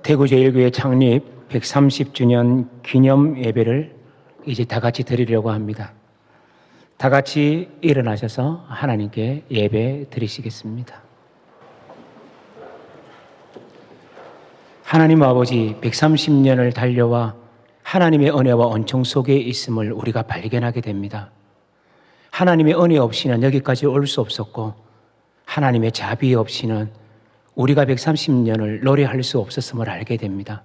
대구제일교회 창립 130주년 기념 예배를 이제 다 같이 드리려고 합니다. 다 같이 일어나셔서 하나님께 예배 드리시겠습니다. 하나님 아버지, 130년을 달려와 하나님의 은혜와 은총 속에 있음을 우리가 발견하게 됩니다. 하나님의 은혜 없이는 여기까지 올 수 없었고, 하나님의 자비 없이는 우리가 130년을 노래할 수 없었음을 알게 됩니다.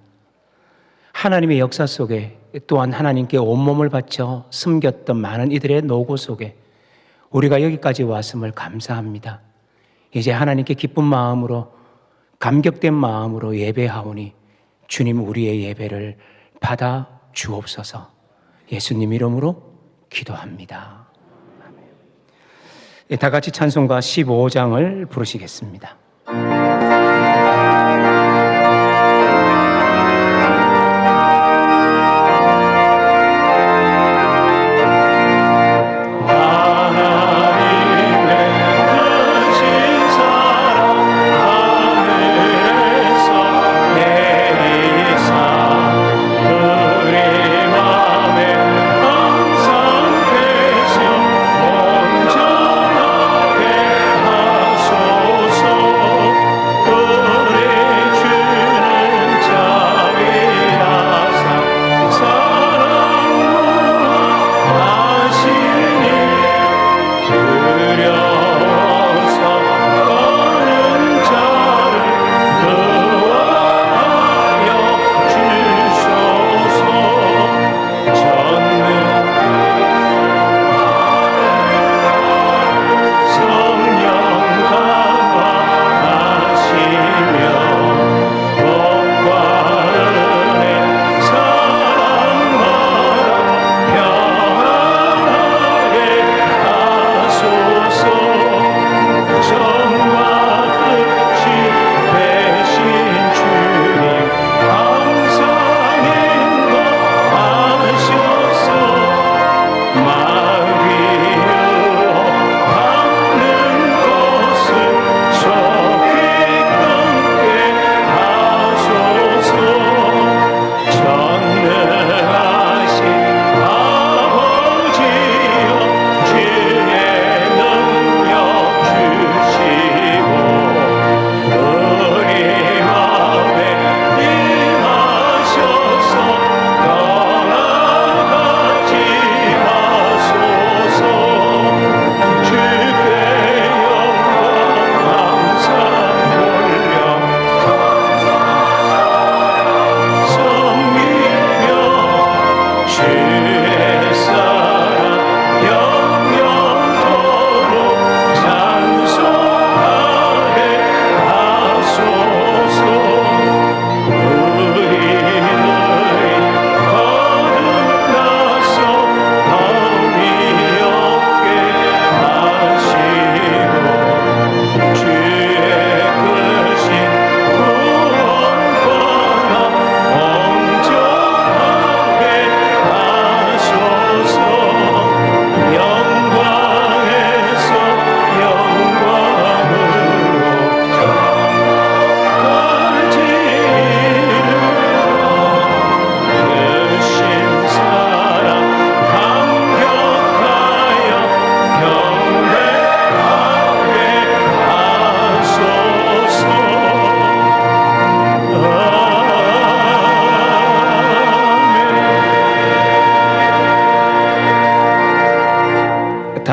하나님의 역사 속에 또한 하나님께 온몸을 바쳐 숨겼던 많은 이들의 노고 속에 우리가 여기까지 왔음을 감사합니다. 이제 하나님께 기쁜 마음으로, 감격된 마음으로 예배하오니 주님, 우리의 예배를 받아 주옵소서. 예수님 이름으로 기도합니다. 다 같이 찬송가 15장을 부르시겠습니다.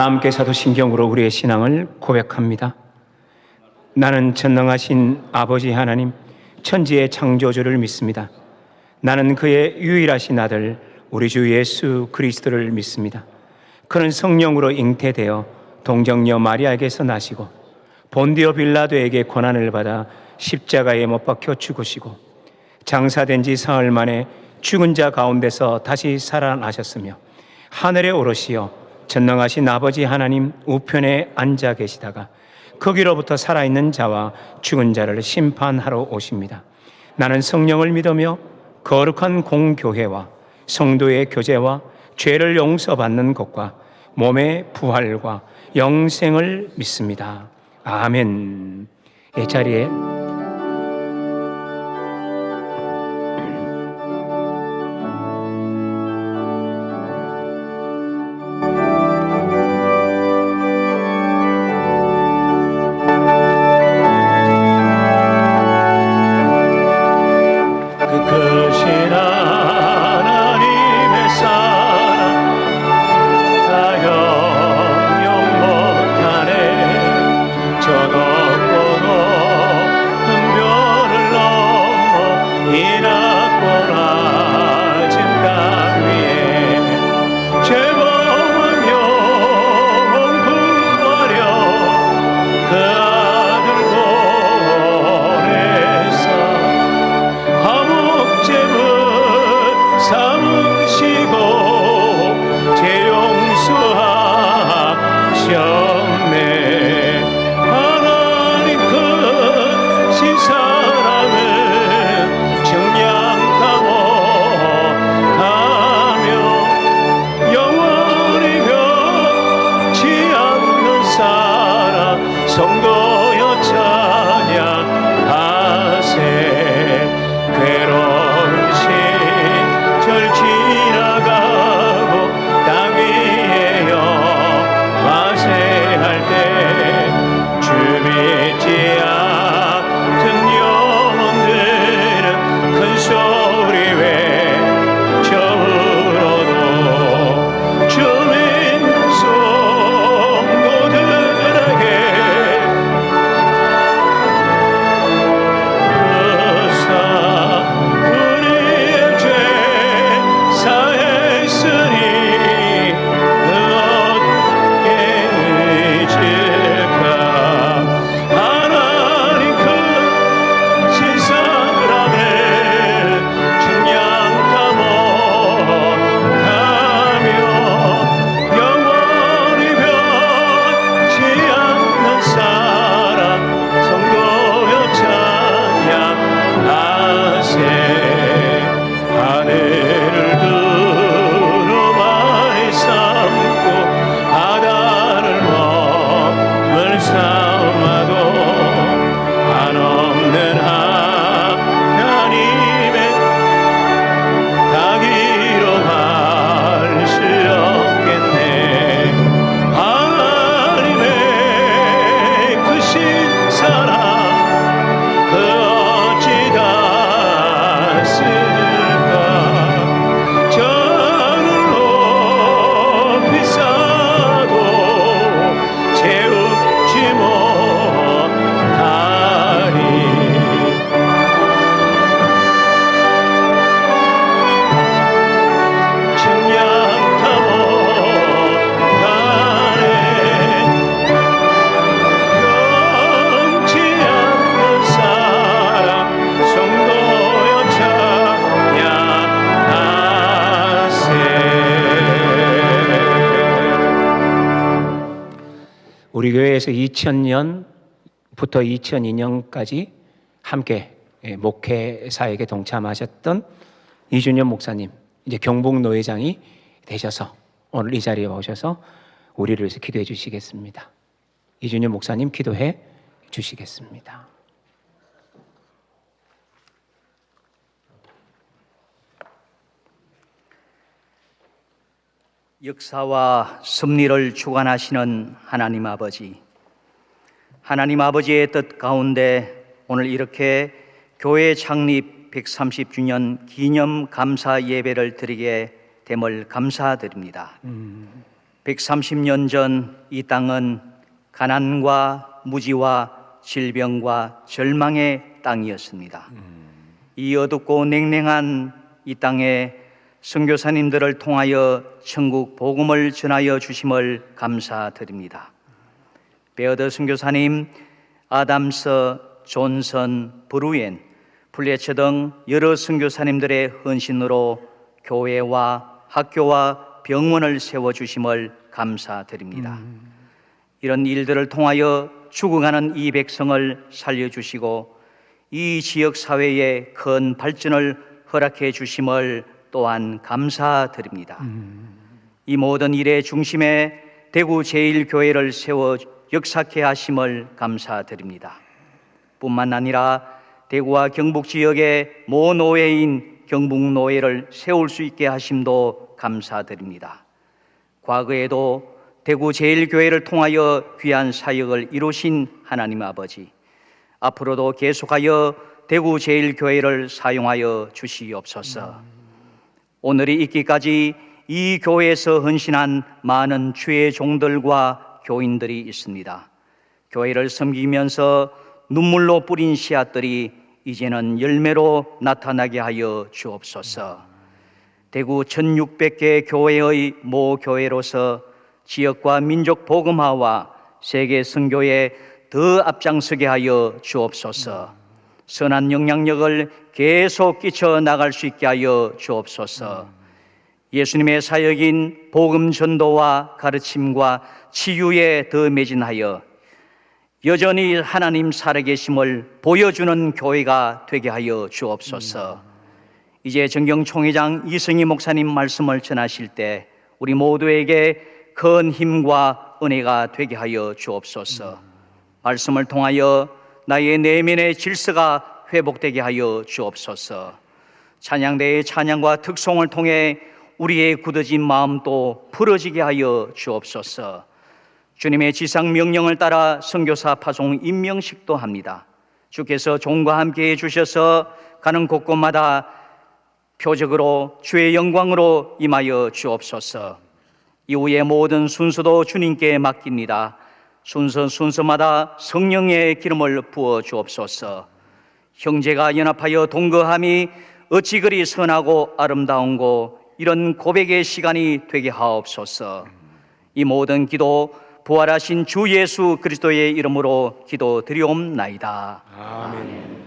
다 함께 사도신경으로 우리의 신앙을 고백합니다. 나는 전능하신 아버지 하나님, 천지의 창조주를 믿습니다. 나는 그의 유일하신 아들 우리 주 예수 그리스도를 믿습니다. 그는 성령으로 잉태되어 동정녀 마리아에게서 나시고 본디오 빌라도에게 고난을 받아 십자가에 못 박혀 죽으시고 장사된 지 사흘 만에 죽은 자 가운데서 다시 살아나셨으며 하늘에 오르시어 전능하신 아버지 하나님 우편에 앉아 계시다가 거기로부터 살아있는 자와 죽은 자를 심판하러 오십니다. 나는 성령을 믿으며 거룩한 공교회와 성도의 교제와 죄를 용서받는 것과 몸의 부활과 영생을 믿습니다. 아멘. 이 자리에 성도여 찬양하세. 괴로운 시절 지나가고 땅 위에 영화세할 때 주 믿지 않던 영혼들은 큰 소리 외쳐울어도 주민 성도들에게 의사 우리의 죄 사했으니 어떻게 잊을까. 하나님 크신 사랑을 중량타 못하며 영원히 변치 않는 사랑 성도여 찬양하세. 하늘을 두루마리 삼고 바다를 몸을 삼아도 한없는 하나님의 닭이로 할 수 없겠네. 하나님의 크신 사랑 그 어찌 닿았을까. 저를 높이 쌓아도 채우지 못하리. 측량타 못하네. 변치 않는 사랑 성도여 찬양하세. 우리 교회에서 2000년부터 2002년까지 함께 목회 사역에 동참하셨던 이준현 목사님, 이제 경북 노회장이 되셔서 오늘 이 자리에 오셔서 우리를 위해서 기도해 주시겠습니다. 이준현 목사님 기도해 주시겠습니다. 역사와 섭리를 주관하시는 하나님 아버지, 하나님 아버지의 뜻 가운데 오늘 이렇게 교회 창립 130주년 기념 감사 예배를 드리게 됨을 감사드립니다. 130년 전 이 땅은 가난과 무지와 질병과 절망의 땅이었습니다. 이 어둡고 냉랭한 이 땅에 선교사님들을 통하여 천국 복음을 전하여 주심을 감사드립니다. 베어더 선교사님, 아담서, 존선, 브루엔, 플레처 등 여러 선교사님들의 헌신으로 교회와 학교와 병원을 세워주심을 감사드립니다. 이런 일들을 통하여 죽어가는 이 백성을 살려주시고 이 지역 사회에 큰 발전을 허락해 주심을 또한 감사드립니다. 이 모든 일의 중심에 대구 제1교회를 세워 역사케 하심을 감사드립니다. 뿐만 아니라 대구와 경북 지역의 모 노예인 경북노예를 세울 수 있게 하심도 감사드립니다. 과거에도 대구 제1교회를 통하여 귀한 사역을 이루신 하나님 아버지, 앞으로도 계속하여 대구 제1교회를 사용하여 주시옵소서. 오늘이 있기까지 이 교회에서 헌신한 많은 주의 종들과 교인들이 있습니다. 교회를 섬기면서 눈물로 뿌린 씨앗들이 이제는 열매로 나타나게 하여 주옵소서. 대구 1600개 교회의 모 교회로서 지역과 민족 복음화와 세계 선교에 더 앞장서게 하여 주옵소서. 선한 영향력을 계속 끼쳐 나갈 수 있게 하여 주옵소서. 예수님의 사역인 복음 전도와 가르침과 치유에 더 매진하여 여전히 하나님 살아계심을 보여주는 교회가 되게 하여 주옵소서. 이제 정경총회장 이승희 목사님 말씀을 전하실 때 우리 모두에게 큰 힘과 은혜가 되게 하여 주옵소서. 말씀을 통하여 나의 내면의 질서가 회복되게 하여 주옵소서. 찬양대의 찬양과 특송을 통해 우리의 굳어진 마음도 풀어지게 하여 주옵소서. 주님의 지상 명령을 따라 선교사 파송 임명식도 합니다. 주께서 종과 함께 해주셔서 가는 곳곳마다 표적으로 주의 영광으로 임하여 주옵소서. 이후의 모든 순서도 주님께 맡깁니다. 순서마다 성령의 기름을 부어 주옵소서. 형제가 연합하여 동거함이 어찌 그리 선하고 아름다운고 이런 고백의 시간이 되게 하옵소서. 이 모든 기도 부활하신 주 예수 그리스도의 이름으로 기도드리옵나이다. 아멘.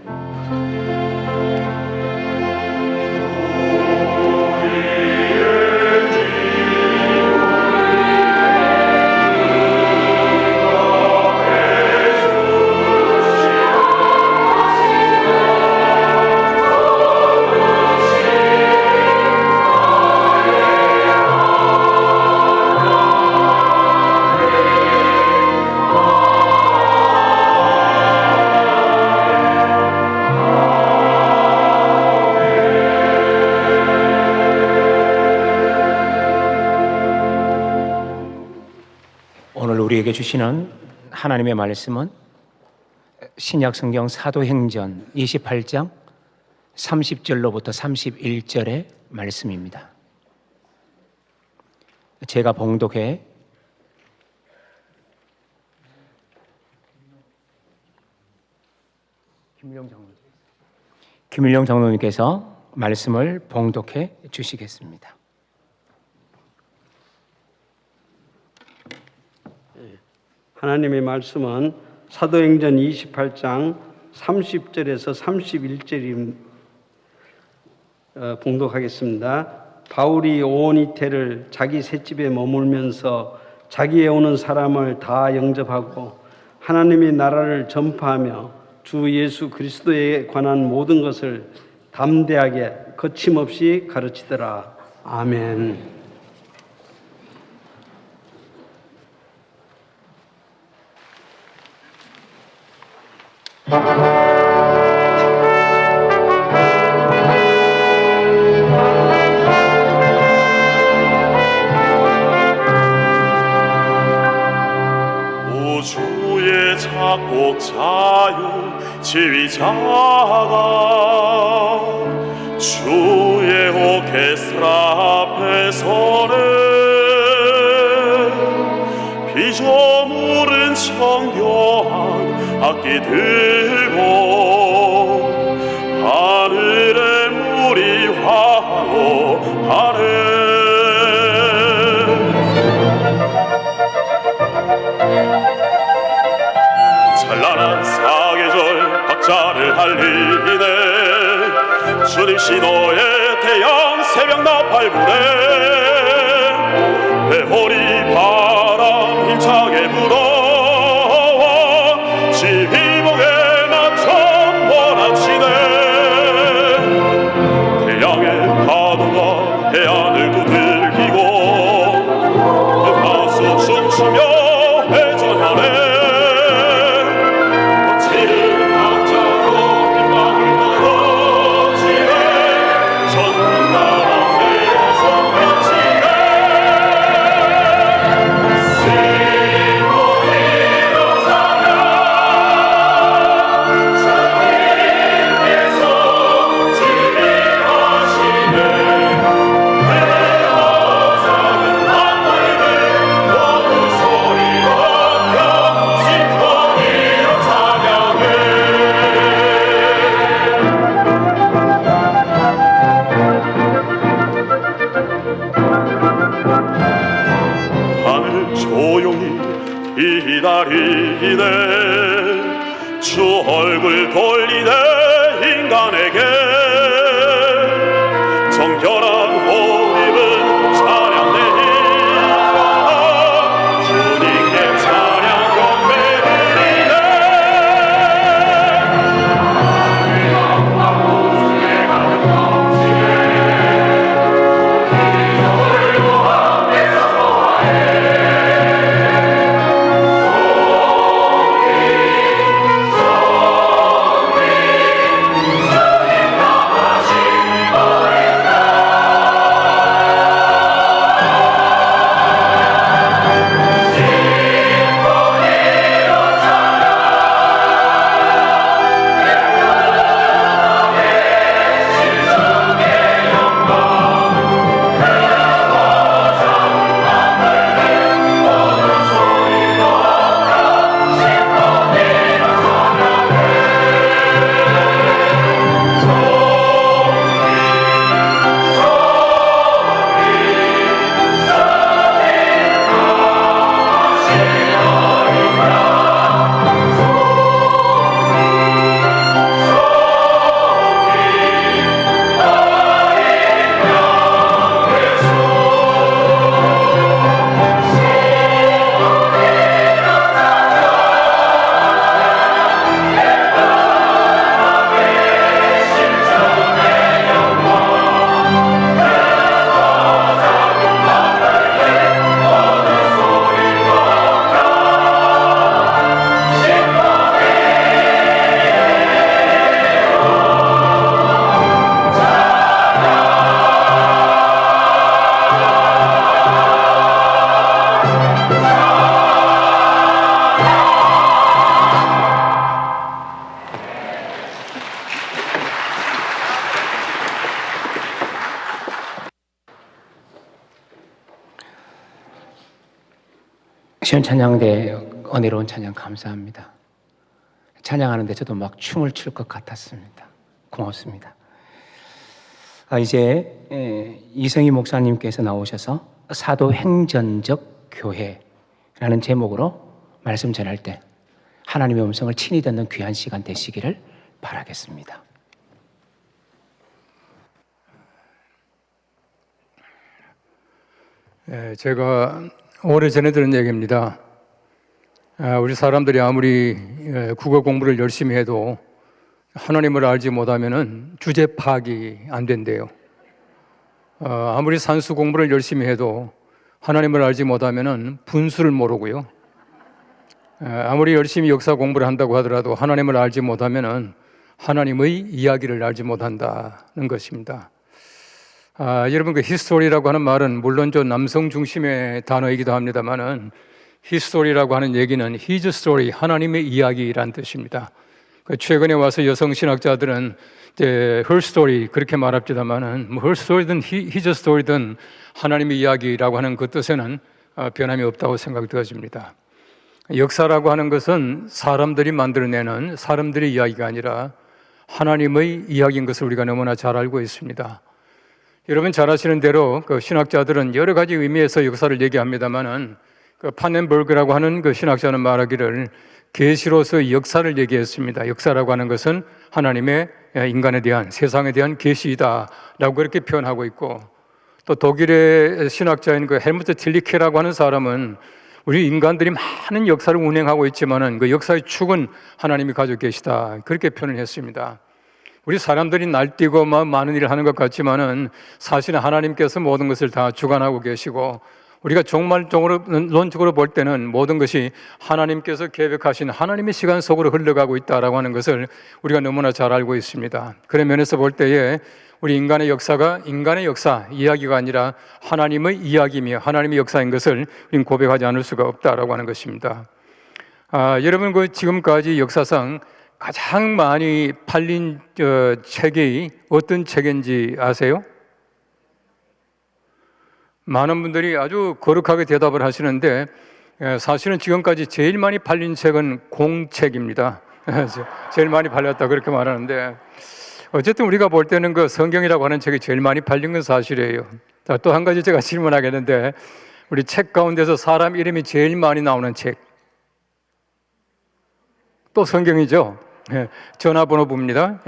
오늘 우리에게 주시는 하나님의 말씀은 신약 성경 사도행전 28장 30절로부터 31절의 말씀입니다. 제가 봉독해 김일령 장로님께서 말씀을 봉독해 주시겠습니다. 하나님의 말씀은 사도행전 28장 30절에서 31절 봉독하겠습니다. 바울이 온 이태를 자기 셋집에 머물면서 자기에 오는 사람을 다 영접하고 하나님의 나라를 전파하며 주 예수 그리스도에 관한 모든 것을 담대하게 거침없이 가르치더라. 아멘. 우주의 작곡자요 지휘자가 주의 오케스트라 앞에서는 피조물은 정교한 악기 들고 하늘의 물이 환호하네. 찬란한 사계절 박자를 알리네. 주님 신호의 태양 새벽 나팔부네. 회오리 바람 힘차게 불어와 지휘봉에 맞춰 몰아치네. 태양의 파도가 해안을 두들기고 흑마수 춤추며 회전하네. 기다리네. 주 얼굴 돌리네. 인간에게 정결한 호흡은 찬양되니라. 주님께 찬양 경배 드리네. 함께서 좋아해. 시온 찬양대 은혜로운 찬양 감사합니다. 찬양하는데 저도 막 춤을 출 것 같았습니다. 고맙습니다. 이제 이성희 목사님께서 나오셔서 사도행전적 교회라는 제목으로 말씀 전할 때 하나님의 음성을 친히 듣는 귀한 시간 되시기를 바라겠습니다. 제가 오래전에 들은 얘기입니다. 우리 사람들이 아무리 국어 공부를 열심히 해도 하나님을 알지 못하면 주제 파악이 안 된대요. 아무리 산수 공부를 열심히 해도 하나님을 알지 못하면 분수를 모르고요. 아무리 열심히 역사 공부를 한다고 하더라도 하나님을 알지 못하면 하나님의 이야기를 알지 못한다는 것입니다. 여러분, 그 히스토리라고 하는 말은 물론 저 남성 중심의 단어이기도 합니다만은 히스토리라고 하는 얘기는 His story, 하나님의 이야기란 뜻입니다. 최근에 와서 여성 신학자들은 이제 her story 그렇게 말합니다만은 her story든 His story든 하나님의 이야기라고 하는 그 뜻에는 변함이 없다고 생각되어집니다. 역사라고 하는 것은 사람들이 만들어내는 사람들의 이야기가 아니라 하나님의 이야기인 것을 우리가 너무나 잘 알고 있습니다. 여러분 잘 아시는 대로 그 신학자들은 여러 가지 의미에서 역사를 얘기합니다만은 그 판넨버그라고 하는 그 신학자는 말하기를 계시로서 역사를 얘기했습니다. 역사라고 하는 것은 하나님의 인간에 대한 세상에 대한 계시이다라고 그렇게 표현하고 있고, 또 독일의 신학자인 그 헬무트 틸리케라고 하는 사람은 우리 인간들이 많은 역사를 운행하고 있지만은 그 역사의 축은 하나님이 가지고 계시다 그렇게 표현을 했습니다. 우리 사람들이 날뛰고 많은 일을 하는 것 같지만은 사실은 하나님께서 모든 것을 다 주관하고 계시고, 우리가 종말론적으로 볼 때는 모든 것이 하나님께서 계획하신 하나님의 시간 속으로 흘러가고 있다라고 하는 것을 우리가 너무나 잘 알고 있습니다. 그런 면에서 볼 때에 우리 인간의 역사가 인간의 역사 이야기가 아니라 하나님의 이야기이며 하나님의 역사인 것을 우리는 고백하지 않을 수가 없다라고 하는 것입니다. 여러분, 그 지금까지 역사상 가장 많이 팔린 책이 어떤 책인지 아세요? 많은 분들이 아주 거룩하게 대답을 하시는데 사실은 지금까지 제일 많이 팔린 책은 공책입니다. 제일 많이 팔렸다 그렇게 말하는데, 어쨌든 우리가 볼 때는 그 성경이라고 하는 책이 제일 많이 팔린 건 사실이에요. 또 한 가지 제가 질문하겠는데, 우리 책 가운데서 사람 이름이 제일 많이 나오는 책, 또 성경이죠. 전화번호부입니다.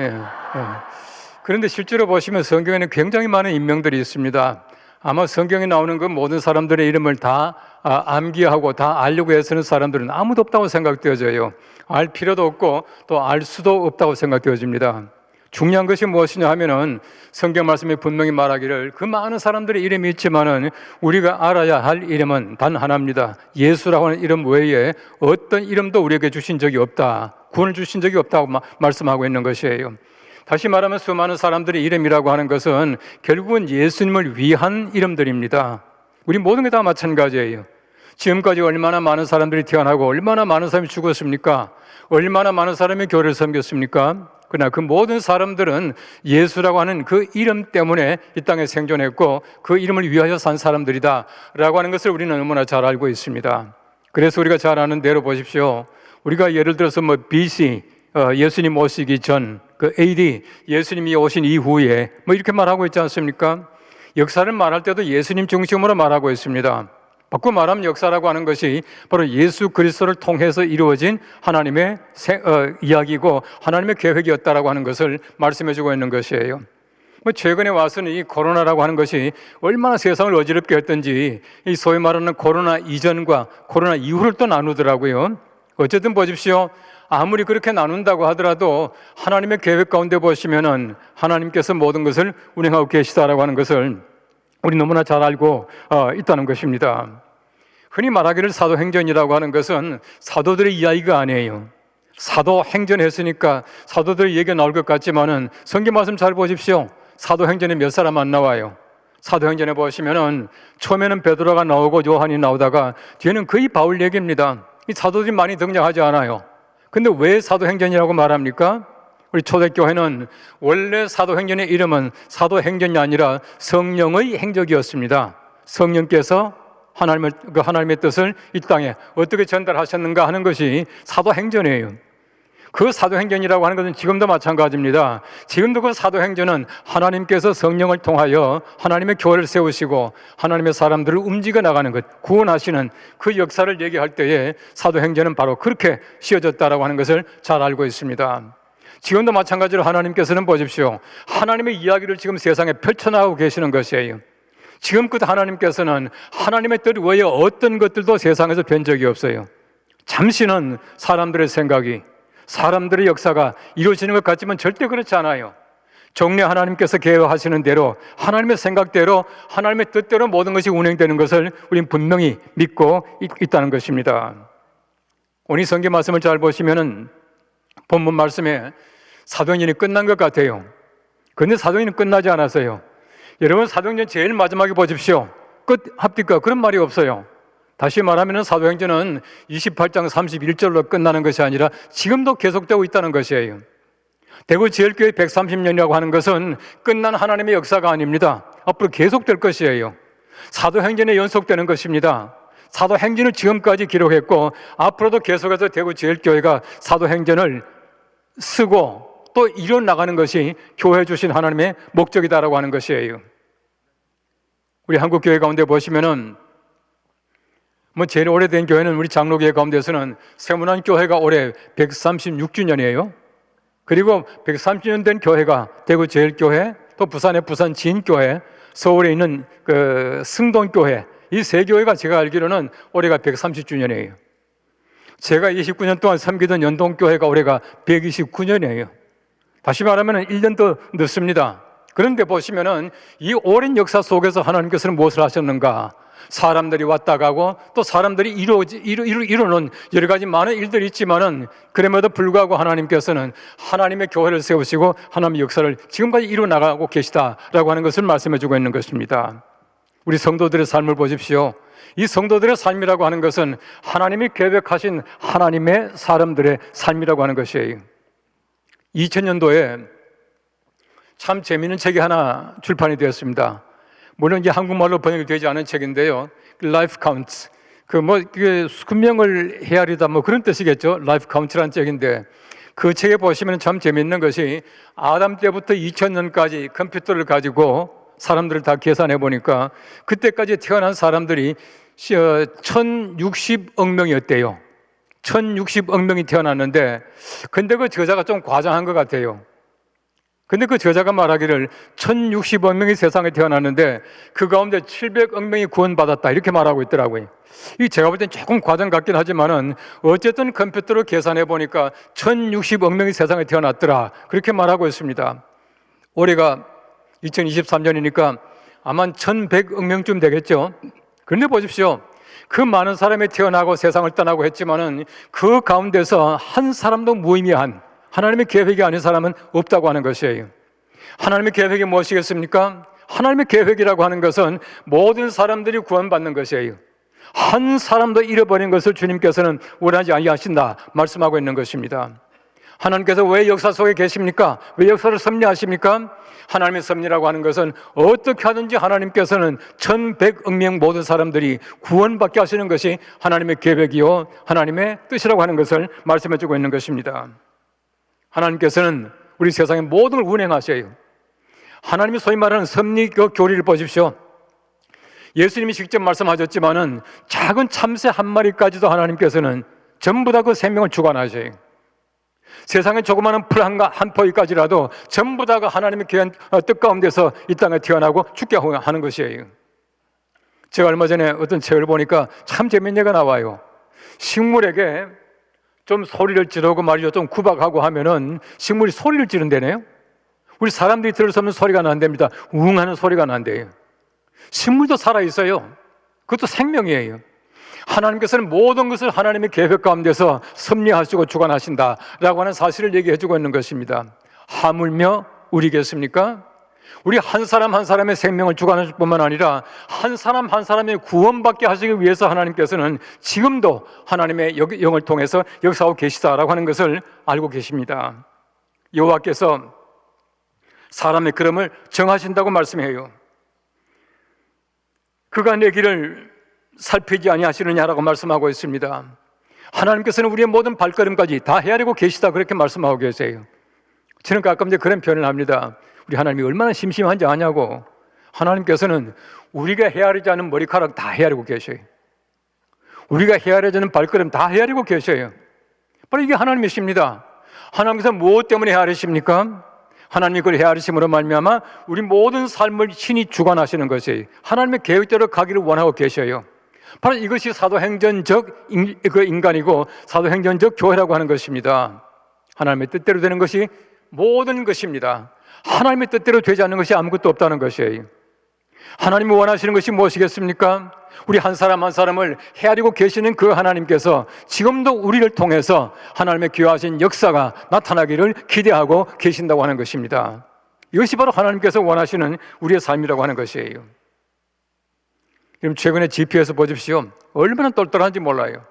그런데 실제로 보시면 성경에는 굉장히 많은 인명들이 있습니다. 아마 성경에 나오는 그 모든 사람들의 이름을 다 암기하고 다 알려고 애쓰는 사람들은 아무도 없다고 생각되어져요. 알 필요도 없고 또 알 수도 없다고 생각되어집니다. 중요한 것이 무엇이냐 하면은 성경 말씀에 분명히 말하기를 그 많은 사람들의 이름이 있지만은 우리가 알아야 할 이름은 단 하나입니다. 예수라고 하는 이름 외에 어떤 이름도 우리에게 주신 적이 없다, 구원을 주신 적이 없다고 말씀하고 있는 것이에요. 다시 말하면 수많은 사람들의 이름이라고 하는 것은 결국은 예수님을 위한 이름들입니다. 우리 모든 게 다 마찬가지예요. 지금까지 얼마나 많은 사람들이 태어나고 얼마나 많은 사람이 죽었습니까? 얼마나 많은 사람이 교회를 섬겼습니까? 그러나 그 모든 사람들은 예수라고 하는 그 이름 때문에 이 땅에 생존했고 그 이름을 위하여 산 사람들이다 라고 하는 것을 우리는 너무나 잘 알고 있습니다. 그래서 우리가 잘 아는 대로 보십시오. 우리가 예를 들어서 BC, 예수님 오시기 전, 그 AD, 예수님이 오신 이후에 이렇게 말하고 있지 않습니까? 역사를 말할 때도 예수님 중심으로 말하고 있습니다. 바꿔 말하면 역사라고 하는 것이 바로 예수 그리스도를 통해서 이루어진 하나님의 이야기고 하나님의 계획이었다라고 하는 것을 말씀해주고 있는 것이에요. 최근에 와서는 이 코로나라고 하는 것이 얼마나 세상을 어지럽게 했던지 이 소위 말하는 코로나 이전과 코로나 이후를 또 나누더라고요. 어쨌든 보십시오. 아무리 그렇게 나눈다고 하더라도 하나님의 계획 가운데 보시면은 하나님께서 모든 것을 운행하고 계시다라고 하는 것을 우리 너무나 잘 알고 있다는 것입니다. 흔히 말하기를 사도행전이라고 하는 것은 사도들의 이야기가 아니에요. 사도행전 했으니까 사도들의 얘기가 나올 것 같지만은 성경 말씀 잘 보십시오. 사도행전에 몇 사람 안 나와요. 사도행전에 보시면은 처음에는 베드로가 나오고 요한이 나오다가 뒤에는 거의 바울 얘기입니다. 이 사도들이 많이 등장하지 않아요. 근데 왜 사도행전이라고 말합니까? 우리 초대교회는 원래 사도행전의 이름은 사도행전이 아니라 성령의 행적이었습니다. 성령께서 하나님의 뜻을 이 땅에 어떻게 전달하셨는가 하는 것이 사도행전이에요. 그 사도행전이라고 하는 것은 지금도 마찬가지입니다. 지금도 그 사도행전은 하나님께서 성령을 통하여 하나님의 교회를 세우시고 하나님의 사람들을 움직여 나가는 것, 구원하시는 그 역사를 얘기할 때에 사도행전은 바로 그렇게 씌워졌다라고 하는 것을 잘 알고 있습니다. 지금도 마찬가지로 하나님께서는 보십시오. 하나님의 이야기를 지금 세상에 펼쳐나가고 계시는 것이에요. 지금껏 하나님께서는 하나님의 뜻 외에 어떤 것들도 세상에서 뵌 적이 없어요. 잠시는 사람들의 생각이, 사람들의 역사가 이루어지는 것 같지만 절대 그렇지 않아요. 정례 하나님께서 계획하시는 대로 하나님의 생각대로 하나님의 뜻대로 모든 것이 운행되는 것을 우리는 분명히 믿고 있다는 것입니다. 오늘 성경 말씀을 잘 보시면은 본문 말씀에 사도행전이 끝난 것 같아요. 그런데 사도행전은 끝나지 않았어요. 여러분, 사도행전 제일 마지막에 보십시오. 끝 합니까? 그런 말이 없어요. 다시 말하면 사도행전은 28장 31절로 끝나는 것이 아니라 지금도 계속되고 있다는 것이에요. 대구 제일교회 130년이라고 하는 것은 끝난 하나님의 역사가 아닙니다. 앞으로 계속될 것이에요. 사도행전에 연속되는 것입니다. 사도행전을 지금까지 기록했고 앞으로도 계속해서 대구 제일교회가 사도행전을 쓰고 또 이뤄나가는 것이 교회 주신 하나님의 목적이다라고 하는 것이에요. 우리 한국교회 가운데 보시면은 제일 오래된 교회는 우리 장로교회 가운데서는 세문안 교회가 올해 136주년이에요. 그리고 130년 된 교회가 대구 제일교회, 또 부산의 부산 진교회, 서울에 있는 그 승동교회, 이 세 교회가 제가 알기로는 올해가 130주년이에요. 제가 29년 동안 섬기던 연동교회가 올해가 129년이에요. 다시 말하면 1년 더 늦습니다. 그런데 보시면은 이 오랜 역사 속에서 하나님께서는 무엇을 하셨는가? 사람들이 왔다 가고 또 사람들이 이루는 여러 가지 많은 일들이 있지만은 그럼에도 불구하고 하나님께서는 하나님의 교회를 세우시고 하나님의 역사를 지금까지 이루어나가고 계시다라고 하는 것을 말씀해 주고 있는 것입니다. 우리 성도들의 삶을 보십시오. 이 성도들의 삶이라고 하는 것은 하나님이 계획하신 하나님의 사람들의 삶이라고 하는 것이에요. 2000년도에 참 재미있는 책이 하나 출판이 되었습니다. 물론 이제 한국말로 번역이 되지 않은 책인데요. Life Counts. 그게 수명을 헤아리다 그런 뜻이겠죠. Life Counts라는 책인데 그 책에 보시면 참 재미있는 것이 아담 때부터 2000년까지 컴퓨터를 가지고 사람들을 다 계산해 보니까 그때까지 태어난 사람들이 1060억 명이었대요. 1060억 명이 태어났는데 근데 그 저자가 좀 과장한 것 같아요. 근데 그 저자가 말하기를 1060억 명이 세상에 태어났는데 그 가운데 700억 명이 구원받았다 이렇게 말하고 있더라고요. 이 제가 볼 땐 조금 과장 같긴 하지만은 어쨌든 컴퓨터로 계산해 보니까 1060억 명이 세상에 태어났더라 그렇게 말하고 있습니다. 올해가 2023년이니까 아마 1100억 명쯤 되겠죠. 그런데 보십시오. 그 많은 사람이 태어나고 세상을 떠나고 했지만은 그 가운데서 한 사람도 무의미한 하나님의 계획이 아닌 사람은 없다고 하는 것이에요. 하나님의 계획이 무엇이겠습니까? 하나님의 계획이라고 하는 것은 모든 사람들이 구원받는 것이에요. 한 사람도 잃어버린 것을 주님께서는 원하지 아니하신다 말씀하고 있는 것입니다. 하나님께서 왜 역사 속에 계십니까? 왜 역사를 섭리하십니까? 하나님의 섭리라고 하는 것은 어떻게 하든지 하나님께서는 1100억 명 모든 사람들이 구원받게 하시는 것이 하나님의 계획이요 하나님의 뜻이라고 하는 것을 말씀해 주고 있는 것입니다. 하나님께서는 우리 세상의 모든 걸 운행하셔요. 하나님이 소위 말하는 섭리 그 교리를 보십시오. 예수님이 직접 말씀하셨지만은 작은 참새 한 마리까지도 하나님께서는 전부 다 그 생명을 주관하셔요. 세상의 조그마한 풀 한 포기까지라도 전부 다가 하나님의 귀한 뜻 가운데서 이 땅에 태어나고 죽게 하는 것이에요. 제가 얼마 전에 어떤 책을 보니까 참 재밌는 얘기가 나와요. 식물에게 좀 소리를 지르고 말이죠. 좀 구박하고 하면은 식물이 소리를 지른다네요. 우리 사람들이 들을 수 없는 소리가 난답니다. 웅 하는 소리가 난대요. 식물도 살아있어요. 그것도 생명이에요. 하나님께서는 모든 것을 하나님의 계획 가운데서 섭리하시고 주관하신다라고 하는 사실을 얘기해 주고 있는 것입니다. 하물며 우리겠습니까? 우리 한 사람 한 사람의 생명을 주관하실 뿐만 아니라 한 사람 한 사람의 구원받게 하시기 위해서 하나님께서는 지금도 하나님의 영을 통해서 역사하고 계시다라고 하는 것을 알고 계십니다. 여호와께서 사람의 걸음을 정하신다고 말씀해요. 그가 내 길을 살피지 아니하시느냐라고 말씀하고 있습니다. 하나님께서는 우리의 모든 발걸음까지 다 헤아리고 계시다, 그렇게 말씀하고 계세요. 저는 가끔 이제 그런 표현을 합니다. 우리 하나님이 얼마나 심심한지 아냐고. 하나님께서는 우리가 헤아리지 않은 머리카락 다 헤아리고 계셔요. 우리가 헤아리지 않은 발걸음 다 헤아리고 계셔요. 바로 이게 하나님이십니다. 하나님께서 무엇 때문에 헤아리십니까? 하나님이 그걸 헤아리심으로 말미암아 우리 모든 삶을 신이 주관하시는 것이에요. 하나님의 계획대로 가기를 원하고 계셔요. 바로 이것이 사도행전적 인간이고 사도행전적 교회라고 하는 것입니다. 하나님의 뜻대로 되는 것이 모든 것입니다. 하나님의 뜻대로 되지 않는 것이 아무것도 없다는 것이에요. 하나님이 원하시는 것이 무엇이겠습니까? 우리 한 사람 한 사람을 헤아리고 계시는 그 하나님께서 지금도 우리를 통해서 하나님의 귀하신 역사가 나타나기를 기대하고 계신다고 하는 것입니다. 이것이 바로 하나님께서 원하시는 우리의 삶이라고 하는 것이에요. 그럼 최근에 GP에서 보십시오. 얼마나 똘똘한지 몰라요.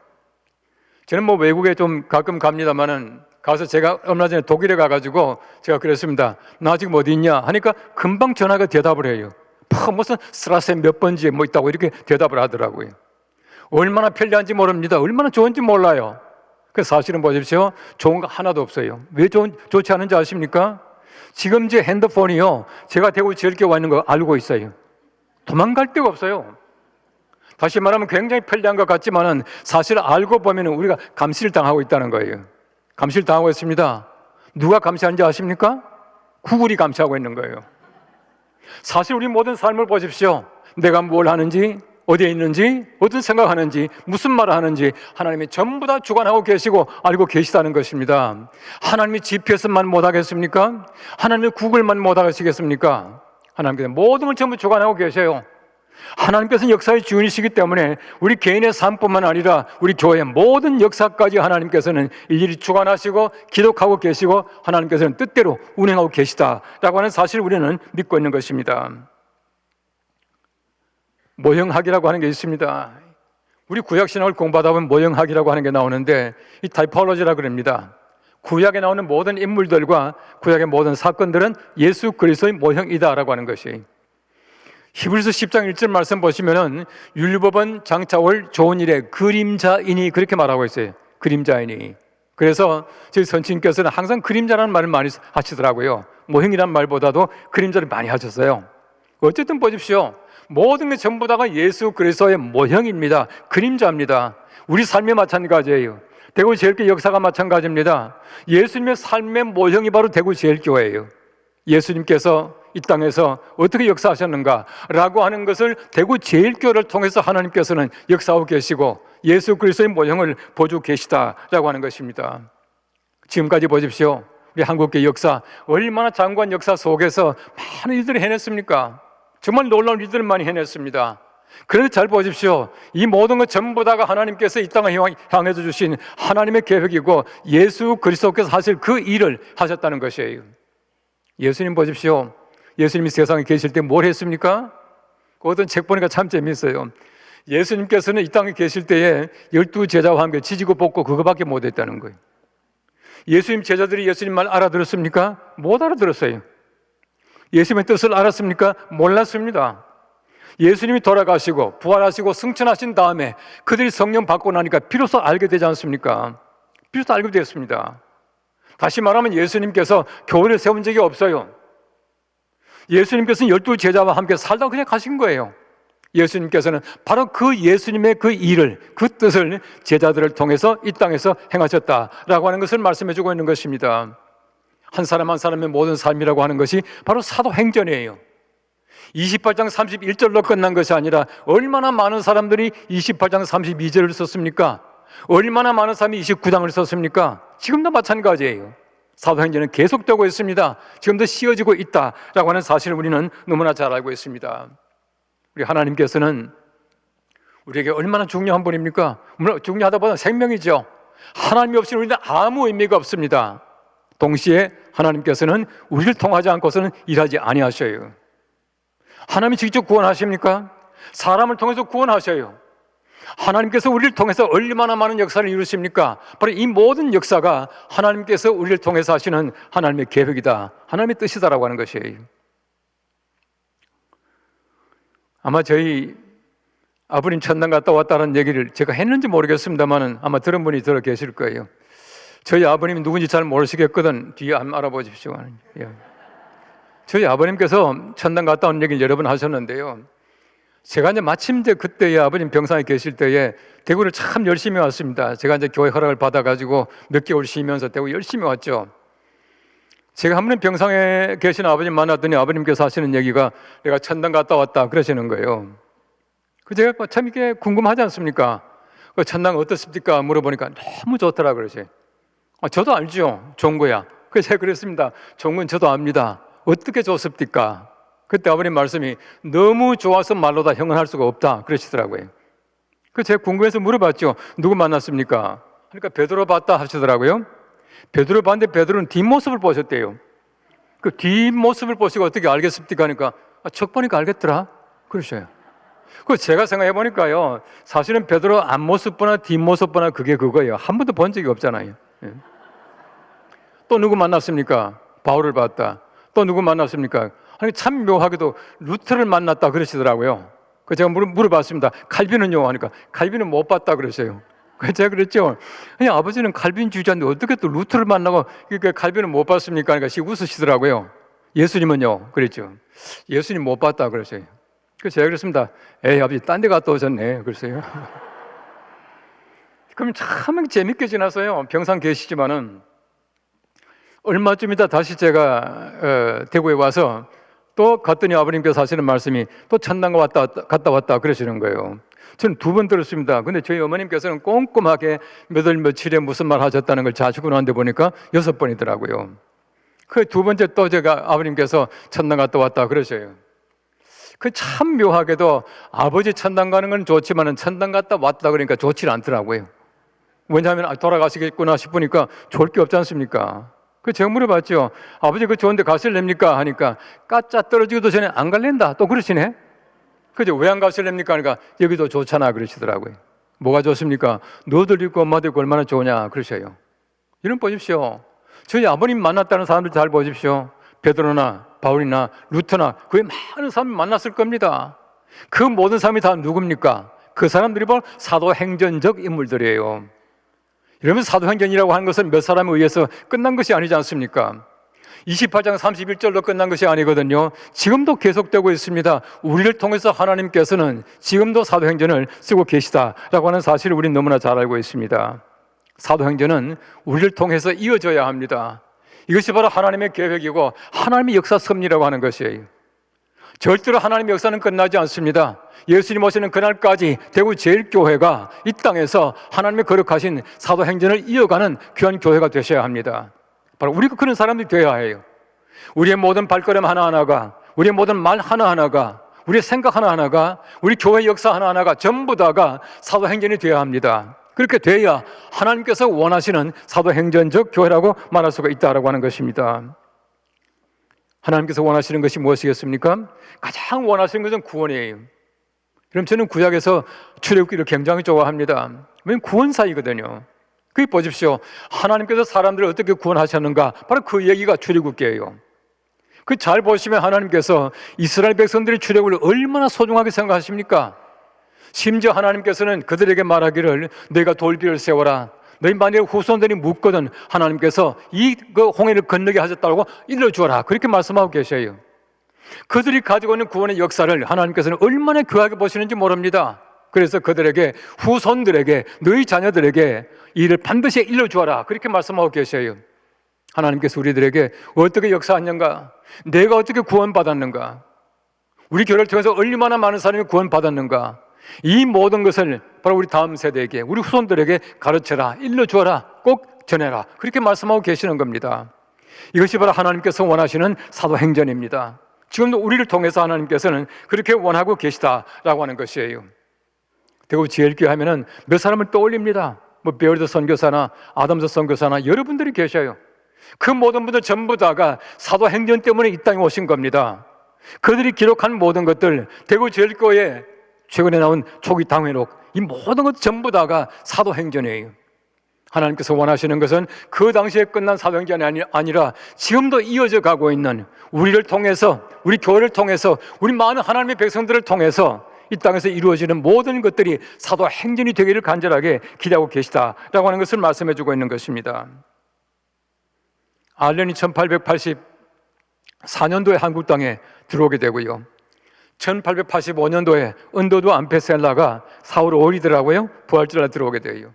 저는 뭐 외국에 좀 가끔 갑니다만은 가서 제가 얼마 전에 독일에 가가지고 제가 그랬습니다. 나 지금 어디 있냐 하니까 금방 전화가 대답을 해요. 무슨 스라세 몇 번지에 뭐 있다고 이렇게 대답을 하더라고요. 얼마나 편리한지 모릅니다. 얼마나 좋은지 몰라요. 그래서 사실은 보십시오. 좋은 거 하나도 없어요. 왜 좋지 않은지 아십니까? 지금 제 핸드폰이요, 제가 대구 지역에 와 있는 거 알고 있어요. 도망갈 데가 없어요. 다시 말하면 굉장히 편리한 것 같지만은 사실 알고 보면 우리가 감시를 당하고 있다는 거예요. 감시를 당하고 있습니다. 누가 감시하는지 아십니까? 구글이 감시하고 있는 거예요. 사실 우리 모든 삶을 보십시오. 내가 뭘 하는지, 어디에 있는지, 어떤 생각하는지, 무슨 말을 하는지 하나님이 전부 다 주관하고 계시고 알고 계시다는 것입니다. 하나님이 GPS만 못하겠습니까? 하나님이 구글만 못하시겠습니까? 하나님께서 모든 걸 전부 주관하고 계셔요. 하나님께서는 역사의 주인이시기 때문에 우리 개인의 삶뿐만 아니라 우리 교회의 모든 역사까지 하나님께서는 일일이 주관하시고 기록하고 계시고 하나님께서는 뜻대로 운행하고 계시다라고 하는 사실을 우리는 믿고 있는 것입니다. 모형학이라고 하는 게 있습니다. 우리 구약신학을 공부하다 보면 모형학이라고 하는 게 나오는데 이 타이포로지라고 그럽니다. 구약에 나오는 모든 인물들과 구약의 모든 사건들은 예수 그리스도의 모형이다라고 하는 것이. 히브리서 10장 1절 말씀 보시면은 율법은 장차올 좋은 일의 그림자이니 그렇게 말하고 있어요. 그림자이니. 그래서 저희 선친께서는 항상 그림자라는 말을 많이 하시더라고요. 모형이란 말보다도 그림자를 많이 하셨어요. 어쨌든 보십시오. 모든 게 전부 다가 예수 그리스도의 모형입니다. 그림자입니다. 우리 삶이 마찬가지예요. 대구 제일교회 역사가 마찬가지입니다. 예수님의 삶의 모형이 바로 대구 제일교회예요. 예수님께서 이 땅에서 어떻게 역사하셨는가라고 하는 것을 대구 제일교회를 통해서 하나님께서는 역사하고 계시고 예수 그리스도의 모형을 보여주고 계시다라고 하는 것입니다. 지금까지 보십시오. 우리 한국교회 역사 얼마나 장구한 역사 속에서 많은 일들을 해냈습니까? 정말 놀라운 일들을 많이 해냈습니다. 그런데 잘 보십시오. 이 모든 것 전부 다가 하나님께서 이 땅을 향해서 주신 하나님의 계획이고 예수 그리스도께서 하실 그 일을 하셨다는 것이에요. 예수님 보십시오. 예수님이 세상에 계실 때 뭘 했습니까? 어떤 책 보니까 참 재미있어요. 예수님께서는 이 땅에 계실 때에 12 제자와 함께 지지고 볶고 그거밖에 못했다는 거예요. 예수님 제자들이 예수님 말 알아들었습니까? 못 알아들었어요. 예수님의 뜻을 알았습니까? 몰랐습니다. 예수님이 돌아가시고 부활하시고 승천하신 다음에 그들이 성령 받고 나니까 비로소 알게 되지 않습니까? 비로소 알게 되었습니다. 다시 말하면 예수님께서 교회를 세운 적이 없어요. 예수님께서는 12 제자와 함께 살다 그냥 가신 거예요. 예수님께서는 바로 그 예수님의 그 일을, 그 뜻을 제자들을 통해서 이 땅에서 행하셨다라고 하는 것을 말씀해 주고 있는 것입니다. 한 사람 한 사람의 모든 삶이라고 하는 것이 바로 사도행전이에요. 28장 31절로 끝난 것이 아니라 얼마나 많은 사람들이 28장 32절을 썼습니까? 얼마나 많은 사람이 29장을 썼습니까? 지금도 마찬가지예요. 사도행전은 계속되고 있습니다. 지금도 씌워지고 있다라고 하는 사실을 우리는 너무나 잘 알고 있습니다. 우리 하나님께서는 우리에게 얼마나 중요한 분입니까? 물론 중요하다보다 생명이죠. 하나님이 없이는 우리는 아무 의미가 없습니다. 동시에 하나님께서는 우리를 통하지 않고서는 일하지 아니하셔요. 하나님이 직접 구원하십니까? 사람을 통해서 구원하셔요. 하나님께서 우리를 통해서 얼마나 많은 역사를 이루십니까? 바로 이 모든 역사가 하나님께서 우리를 통해서 하시는 하나님의 계획이다, 하나님의 뜻이다라고 하는 것이에요. 아마 저희 아버님 천당 갔다 왔다는 얘기를 제가 했는지 모르겠습니다만 아마 들은 분이 들어 계실 거예요. 저희 아버님이 누군지 잘 모르시겠거든. 뒤에 한번 알아보십시오. 예. 저희 아버님께서 천당 갔다 온 얘기를 여러 번 하셨는데요. 제가 이제 마침 그때에 아버님 병상에 계실 때에 대구를 참 열심히 왔습니다. 제가 이제 교회 허락을 받아가지고 몇 개월 쉬면서 대구 열심히 왔죠. 제가 한 번 병상에 계신 아버님 만났더니 아버님께서 하시는 얘기가 내가 천당 갔다 왔다 그러시는 거예요. 제가 참 이게 궁금하지 않습니까? 천당 어떻습니까? 물어보니까 너무 좋더라 그러세요. 저도 알죠. 좋은 거야. 그래서 제가 그랬습니다. 좋은 건 저도 압니다. 어떻게 좋습니까? 그때 아버님 말씀이 너무 좋아서 말로 다 형언할 수가 없다 그러시더라고요. 그래서 제가 궁금해서 물어봤죠. 누구 만났습니까? 그러니까 베드로 봤다 하시더라고요. 베드로 봤는데 베드로는 뒷모습을 보셨대요. 그 뒷모습을 보시고 어떻게 알겠습니까? 하니까 척 보니까 알겠더라 그러셔요. 그 제가 생각해 보니까요, 사실은 베드로 앞모습 보나 뒷모습 보나 그게 그거예요. 한 번도 본 적이 없잖아요. 예. 또 누구 만났습니까? 바울을 봤다. 또 누구 만났습니까? 아니 참 묘하게도 루터를 만났다 그러시더라고요. 그 제가 물어봤습니다. 칼빈은요? 하니까 칼빈은 못 봤다 그러세요. 그래서 제가 그랬죠. 아니 아버지는 칼빈 주자인데 어떻게 또 루터를 만나고 그러니까 칼빈은 못 봤습니까? 하니까 웃으시더라고요. 예수님은요? 그랬죠. 예수님 못 봤다 그러세요. 그래서 제가 그랬습니다. 에이 아버지 딴 데 갔다 오셨네 그랬어요. 그럼 참 재밌게 지났어요. 병상 계시지만은 얼마쯤 있다 다시 제가 대구에 와서 또 갔더니 아버님께서 하시는 말씀이 또 천당 갔다 왔다 그러시는 거예요. 저는 2번 들었습니다. 근데 저희 어머님께서는 꼼꼼하게 몇 월 며칠에 무슨 말 하셨다는 걸 자시고 나는데 보니까 6번이더라고요. 그 2번째 또 제가 아버님께서 천당 갔다 왔다 그러셔요. 그 참 묘하게도 아버지 천당 가는 건 좋지만은 천당 갔다 왔다 그러니까 좋지 않더라고요. 왜냐하면 돌아가시겠구나 싶으니까 좋을 게 없지 않습니까? 그 제가 물어봤죠. 아버지 그 좋은데 가실랍니까? 하니까 까짜 떨어지기도 전에 안 갈랜다. 또 그러시네. 그죠? 왜 안 가실랍니까? 하니까 여기도 좋잖아 그러시더라고요. 뭐가 좋습니까? 너들 있고 엄마도 있고 얼마나 좋으냐 그러셔요. 이런 보십시오. 저희 아버님 만났다는 사람들 잘 보십시오. 베드로나 바울이나 루터나 그 많은 사람이 만났을 겁니다. 그 모든 사람이 다 누굽니까? 그 사람들이 바로 사도행전적 인물들이에요. 이러면 사도행전이라고 하는 것은 몇 사람에 의해서 끝난 것이 아니지 않습니까? 28장 31절로 끝난 것이 아니거든요. 지금도 계속되고 있습니다. 우리를 통해서 하나님께서는 지금도 사도행전을 쓰고 계시다라고 하는 사실을 우리는 너무나 잘 알고 있습니다. 사도행전은 우리를 통해서 이어져야 합니다. 이것이 바로 하나님의 계획이고 하나님의 역사 섭리라고 하는 것이에요. 절대로 하나님의 역사는 끝나지 않습니다. 예수님 오시는 그날까지 대구 제일교회가 이 땅에서 하나님의 거룩하신 사도행전을 이어가는 귀한 교회가 되셔야 합니다. 바로 우리가 그런 사람들이 되어야 해요. 우리의 모든 발걸음 하나하나가, 우리의 모든 말 하나하나가, 우리의 생각 하나하나가, 우리 교회 역사 하나하나가 전부 다가 사도행전이 되어야 합니다. 그렇게 돼야 하나님께서 원하시는 사도행전적 교회라고 말할 수가 있다라고 하는 것입니다. 하나님께서 원하시는 것이 무엇이겠습니까? 가장 원하시는 것은 구원이에요. 그럼 저는 구약에서 출애굽기를 굉장히 좋아합니다. 왜냐하면 구원사이거든요. 그게 보십시오. 하나님께서 사람들을 어떻게 구원하셨는가? 바로 그 얘기가 출애굽기예요. 그 잘 보시면 하나님께서 이스라엘 백성들의 출애굽을 얼마나 소중하게 생각하십니까? 심지어 하나님께서는 그들에게 말하기를 너희가 돌비를 세워라. 너희 만일 후손들이 묻거든 하나님께서 이 홍해를 건너게 하셨다고 일러주어라. 그렇게 말씀하고 계셔요. 그들이 가지고 있는 구원의 역사를 하나님께서는 얼마나 귀하게 보시는지 모릅니다. 그래서 그들에게 후손들에게 너희 자녀들에게 이 일을 반드시 일러주어라. 그렇게 말씀하고 계셔요. 하나님께서 우리들에게 어떻게 역사하는가? 내가 어떻게 구원받았는가? 우리 교회를 통해서 얼마나 많은 사람이 구원받았는가? 이 모든 것을 바로 우리 다음 세대에게, 우리 후손들에게 가르쳐라, 일러주어라, 꼭 전해라. 그렇게 말씀하고 계시는 겁니다. 이것이 바로 하나님께서 원하시는 사도행전입니다. 지금도 우리를 통해서 하나님께서는 그렇게 원하고 계시다라고 하는 것이에요. 대구 제일교회 하면은 몇 사람을 떠올립니다. 뭐 베어드 선교사나 아담스 선교사나 여러분들이 계셔요. 그 모든 분들 전부 다가 사도행전 때문에 이 땅에 오신 겁니다. 그들이 기록한 모든 것들, 대구 제일교회 최근에 나온 초기 당회록, 이 모든 것 전부 다가 사도행전이에요. 하나님께서 원하시는 것은 그 당시에 끝난 사도행전이 아니라 지금도 이어져 가고 있는 우리를 통해서, 우리 교회를 통해서, 우리 많은 하나님의 백성들을 통해서 이 땅에서 이루어지는 모든 것들이 사도행전이 되기를 간절하게 기대하고 계시다라고 하는 것을 말씀해 주고 있는 것입니다. 알렌이 1884년도에 한국 땅에 들어오게 되고요, 1885년도에 은도도 암페셀라가 4월 5일이더라고요, 부활절에 들어오게 돼요.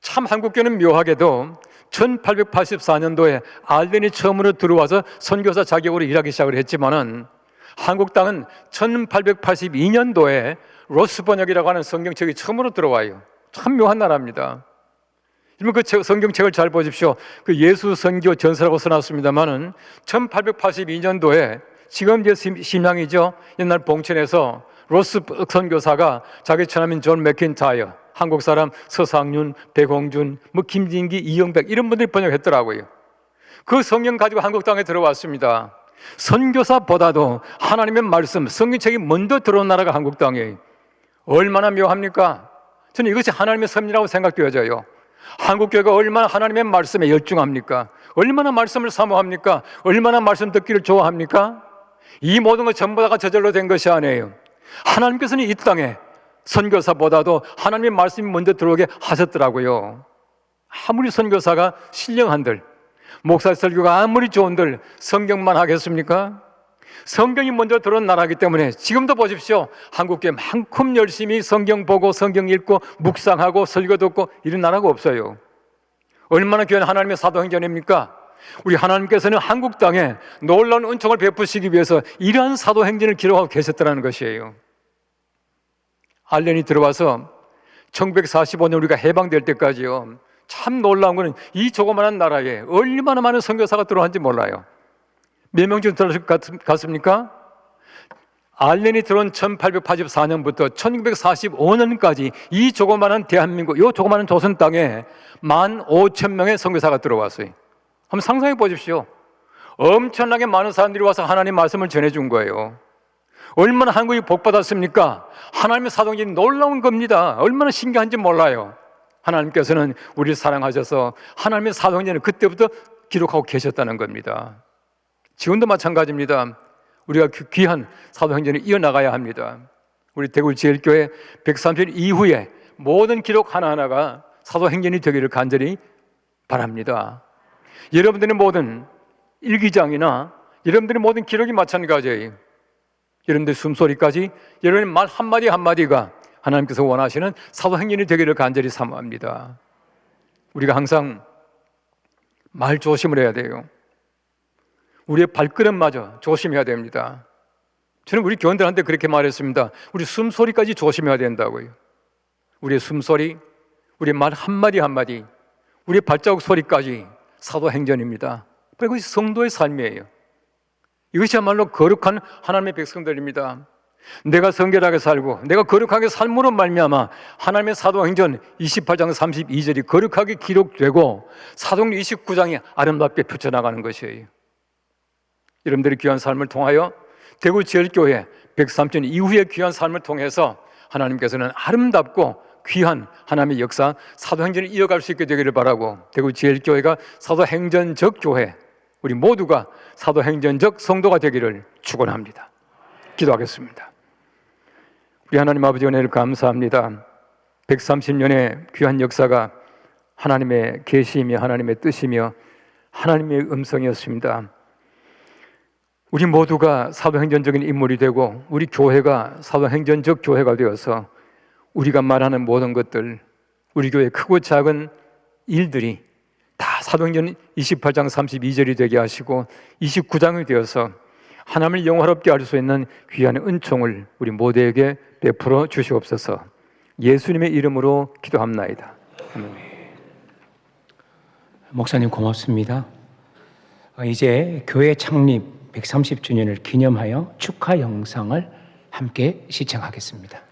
참 한국교는 묘하게도 1884년도에 알렌이 처음으로 들어와서 선교사 자격으로 일하기 시작을 했지만은 한국 땅은 1882년도에 로스 번역이라고 하는 성경책이 처음으로 들어와요. 참 묘한 나라입니다. 여러분, 그 성경책을 잘 보십시오. 그 예수 선교 전서라고 써놨습니다만은 1882년도에 지금 이제 심양이죠. 옛날 봉천에서 로스 선교사가 자기 처남인 존 맥킨타이어, 한국 사람 서상윤, 백홍준, 뭐 김진기, 이영백 이런 분들이 번역했더라고요. 그 성경 가지고 한국 땅에 들어왔습니다. 선교사보다도 하나님의 말씀, 성경책이 먼저 들어온 나라가 한국 땅이에요. 얼마나 묘합니까? 저는 이것이 하나님의 섭리라고 생각되어져요. 한국교회가 얼마나 하나님의 말씀에 열중합니까? 얼마나 말씀을 사모합니까? 얼마나 말씀 듣기를 좋아합니까? 이 모든 것 전부 다가 저절로 된 것이 아니에요. 하나님께서는 이 땅에 선교사보다도 하나님의 말씀이 먼저 들어오게 하셨더라고요. 아무리 선교사가 신령한들, 목사 설교가 아무리 좋은들 성경만 하겠습니까? 성경이 먼저 들어온 나라이기 때문에 지금도 보십시오. 한국교회 만큼 열심히 성경 보고 성경 읽고 묵상하고 설교 듣고 이런 나라가 없어요. 얼마나 귀한 하나님의 사도행전입니까? 우리 하나님께서는 한국 땅에 놀라운 은총을 베푸시기 위해서 이러한 사도행전을 기록하고 계셨다는 것이에요. 알렌이 들어와서 1945년 우리가 해방될 때까지요, 참 놀라운 것은 이 조그마한 나라에 얼마나 많은 선교사가 들어왔는지 몰라요. 몇 명 정도 들어왔을 것 같습니까? 알렌이 들어온 1884년부터 1945년까지 이 조그마한 대한민국, 이 조그마한 조선 땅에 15,000명의 선교사가 들어왔어요. 한번 상상해 보십시오. 엄청나게 많은 사람들이 와서 하나님 말씀을 전해준 거예요. 얼마나 한국이 복받았습니까? 하나님의 사도행전이 놀라운 겁니다. 얼마나 신기한지 몰라요. 하나님께서는 우리를 사랑하셔서 하나님의 사도행전을 그때부터 기록하고 계셨다는 겁니다. 지금도 마찬가지입니다. 우리가 그 귀한 사도행전을 이어나가야 합니다. 우리 대구제일교회 130년 이후에 모든 기록 하나하나가 사도행전이 되기를 간절히 바랍니다. 여러분들의 모든 일기장이나 여러분들의 모든 기록이 마찬가지예요. 여러분들의 숨소리까지, 여러분의 말 한마디 한마디가 하나님께서 원하시는 사도행전이 되기를 간절히 사모합니다. 우리가 항상 말 조심을 해야 돼요. 우리의 발걸음마저 조심해야 됩니다. 저는 우리 교원들한테 그렇게 말했습니다. 우리 숨소리까지 조심해야 된다고요. 우리의 숨소리, 우리의 말 한마디 한마디, 우리의 발자국 소리까지 사도행전입니다. 그리고 이것이 성도의 삶이에요. 이것이야말로 거룩한 하나님의 백성들입니다. 내가 성결하게 살고 내가 거룩하게 삶으로 말미암아 하나님의 사도행전 28장 32절이 거룩하게 기록되고 사도행전 29장이 아름답게 펼쳐나가는 것이에요. 여러분들의 귀한 삶을 통하여 대구제일교회 103년 이후의 귀한 삶을 통해서 하나님께서는 아름답고 귀한 하나님의 역사, 사도행전을 이어갈 수 있게 되기를 바라고, 대구제일교회가 사도행전적 교회, 우리 모두가 사도행전적 성도가 되기를 축원합니다. 기도하겠습니다. 우리 하나님 아버지 은혜를 감사합니다. 130년의 귀한 역사가 하나님의 계시이며 하나님의 뜻이며 하나님의 음성이었습니다. 우리 모두가 사도행전적인 인물이 되고 우리 교회가 사도행전적 교회가 되어서 우리가 말하는 모든 것들, 우리 교회 크고 작은 일들이 다 사도행전 28장 32절이 되게 하시고 29장이 되어서 하나님을 영화롭게 할 수 있는 귀한 은총을 우리 모두에게 베풀어 주시옵소서. 예수님의 이름으로 기도합나이다. 아멘. 목사님 고맙습니다. 이제 교회 창립 130주년을 기념하여 축하 영상을 함께 시청하겠습니다.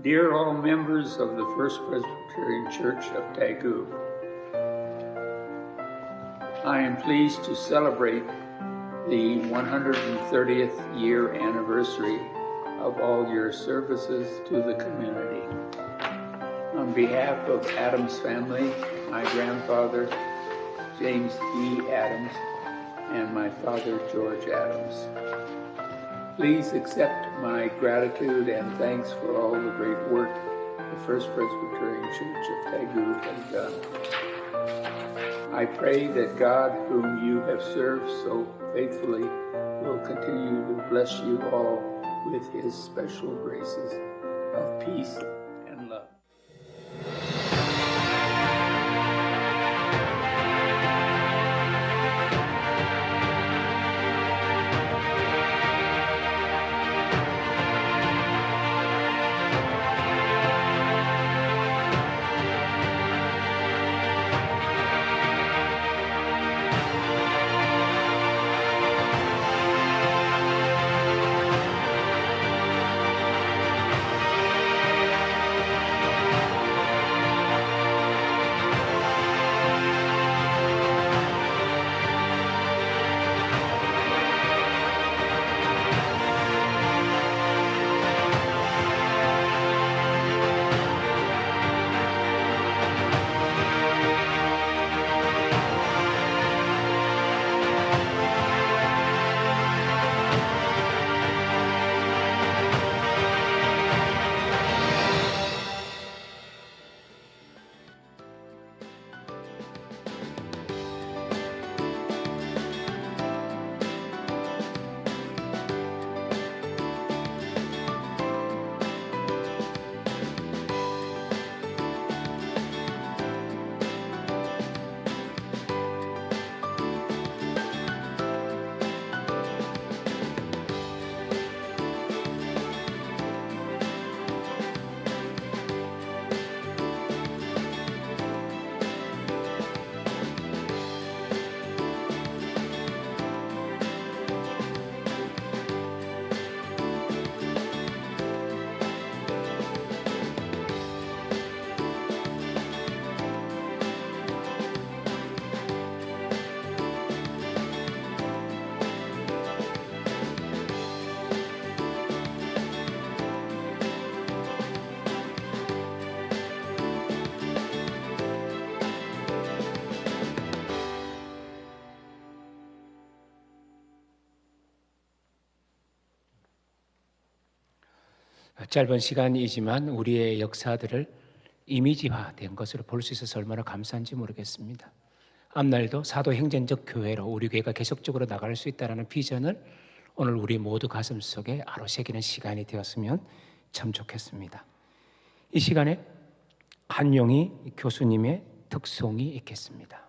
Dear all members of the First Presbyterian Church of Tagu, I am pleased to celebrate the 130th year anniversary of all your services to the community. On behalf of Adams family, my grandfather, James E. Adams, and my father, George Adams, please accept my gratitude and thanks for all the great work the First Presbyterian Church of Tagu has done. I pray that God, whom you have served so faithfully, will continue to bless you all with his special graces of peace and love. 짧은 시간이지만 우리의 역사들을 이미지화된 것으로 볼 수 있어서 얼마나 감사한지 모르겠습니다. 앞날도 사도행전적 교회로 우리 교회가 계속적으로 나갈 수 있다는 비전을 오늘 우리 모두 가슴 속에 아로새기는 시간이 되었으면 참 좋겠습니다. 이 시간에 한용희 교수님의 특송이 있겠습니다.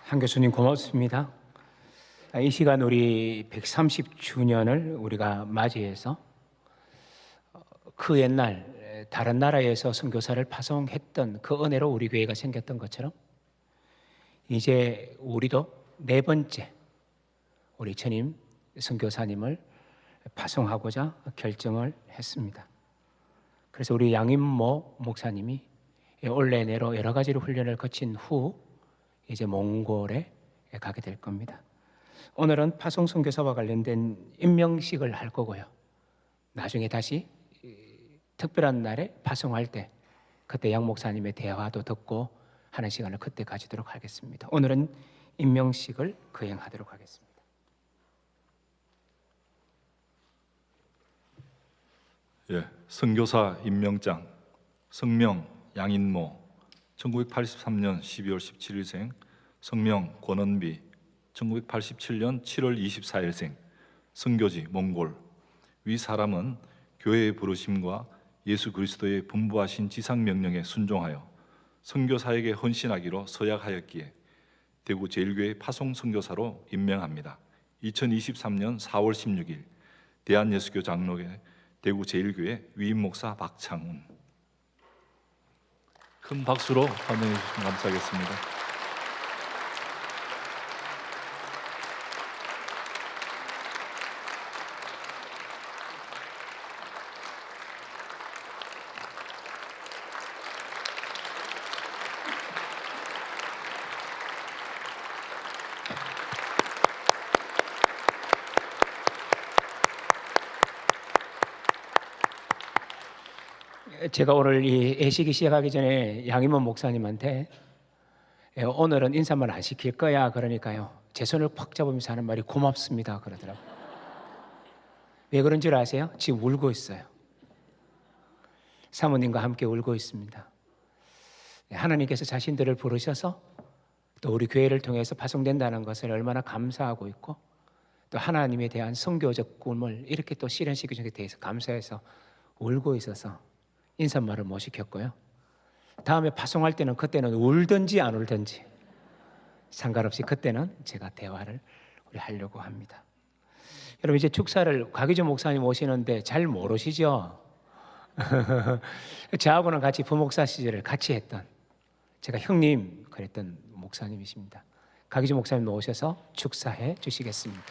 한 교수님 고맙습니다. 이 시간 우리 130주년을 우리가 맞이해서 그 옛날 다른 나라에서 선교사를 파송했던 그 은혜로 우리 교회가 생겼던 것처럼 이제 우리도 네 번째 우리 전임 선교사님을 파송하고자 결정을 했습니다. 그래서 우리 양인모 목사님이 올 내내로 여러 가지로 훈련을 거친 후 이제 몽골에 가게 될 겁니다. 오늘은 파송 선교사와 관련된 임명식을 할 거고요. 나중에 다시 특별한 날에 파송할 때 그때 양 목사님의 대화도 듣고 하는 시간을 그때 가지도록 하겠습니다. 오늘은 임명식을 거행하도록 하겠습니다. 예, 선교사 임명장 성명 양인모 1983년 12월 17일생 성명 권원비 1987년 7월 24일생 선교지 몽골 위 사람은 교회의 부르심과 예수 그리스도의 분부하신 지상 명령에 순종하여 선교사에게 헌신하기로 서약하였기에 대구 제1교회 파송 선교사로 임명합니다. 2023년 4월 16일 대한예수교 장로회 대구 제1교회 위임 목사 박창훈. 큰 박수로 환영해 주시면 감사하겠습니다. 제가 오늘 이 예식이 시작하기 전에 양임원 목사님한테 오늘은 인사말 안 시킬 거야 그러니까요 제 손을 팍 잡으면서 하는 말이 고맙습니다 그러더라고요. 왜 그런 줄 아세요? 지금 울고 있어요. 사모님과 함께 울고 있습니다. 하나님께서 자신들을 부르셔서 또 우리 교회를 통해서 파송된다는 것을 얼마나 감사하고 있고 또 하나님에 대한 선교적 꿈을 이렇게 또 실현시키는 것에 대해서 감사해서 울고 있어서 인사말을 못 시켰고요. 다음에 파송할 때는 그때는 울든지 안 울든지 상관없이 그때는 제가 대화를 우리 하려고 합니다. 여러분 이제 축사를 곽희주 목사님 오시는데 잘 모르시죠? 저하고는 같이 부목사 시절을 같이 했던 제가 형님 그랬던 목사님이십니다. 곽희주 목사님 오셔서 축사해 주시겠습니다.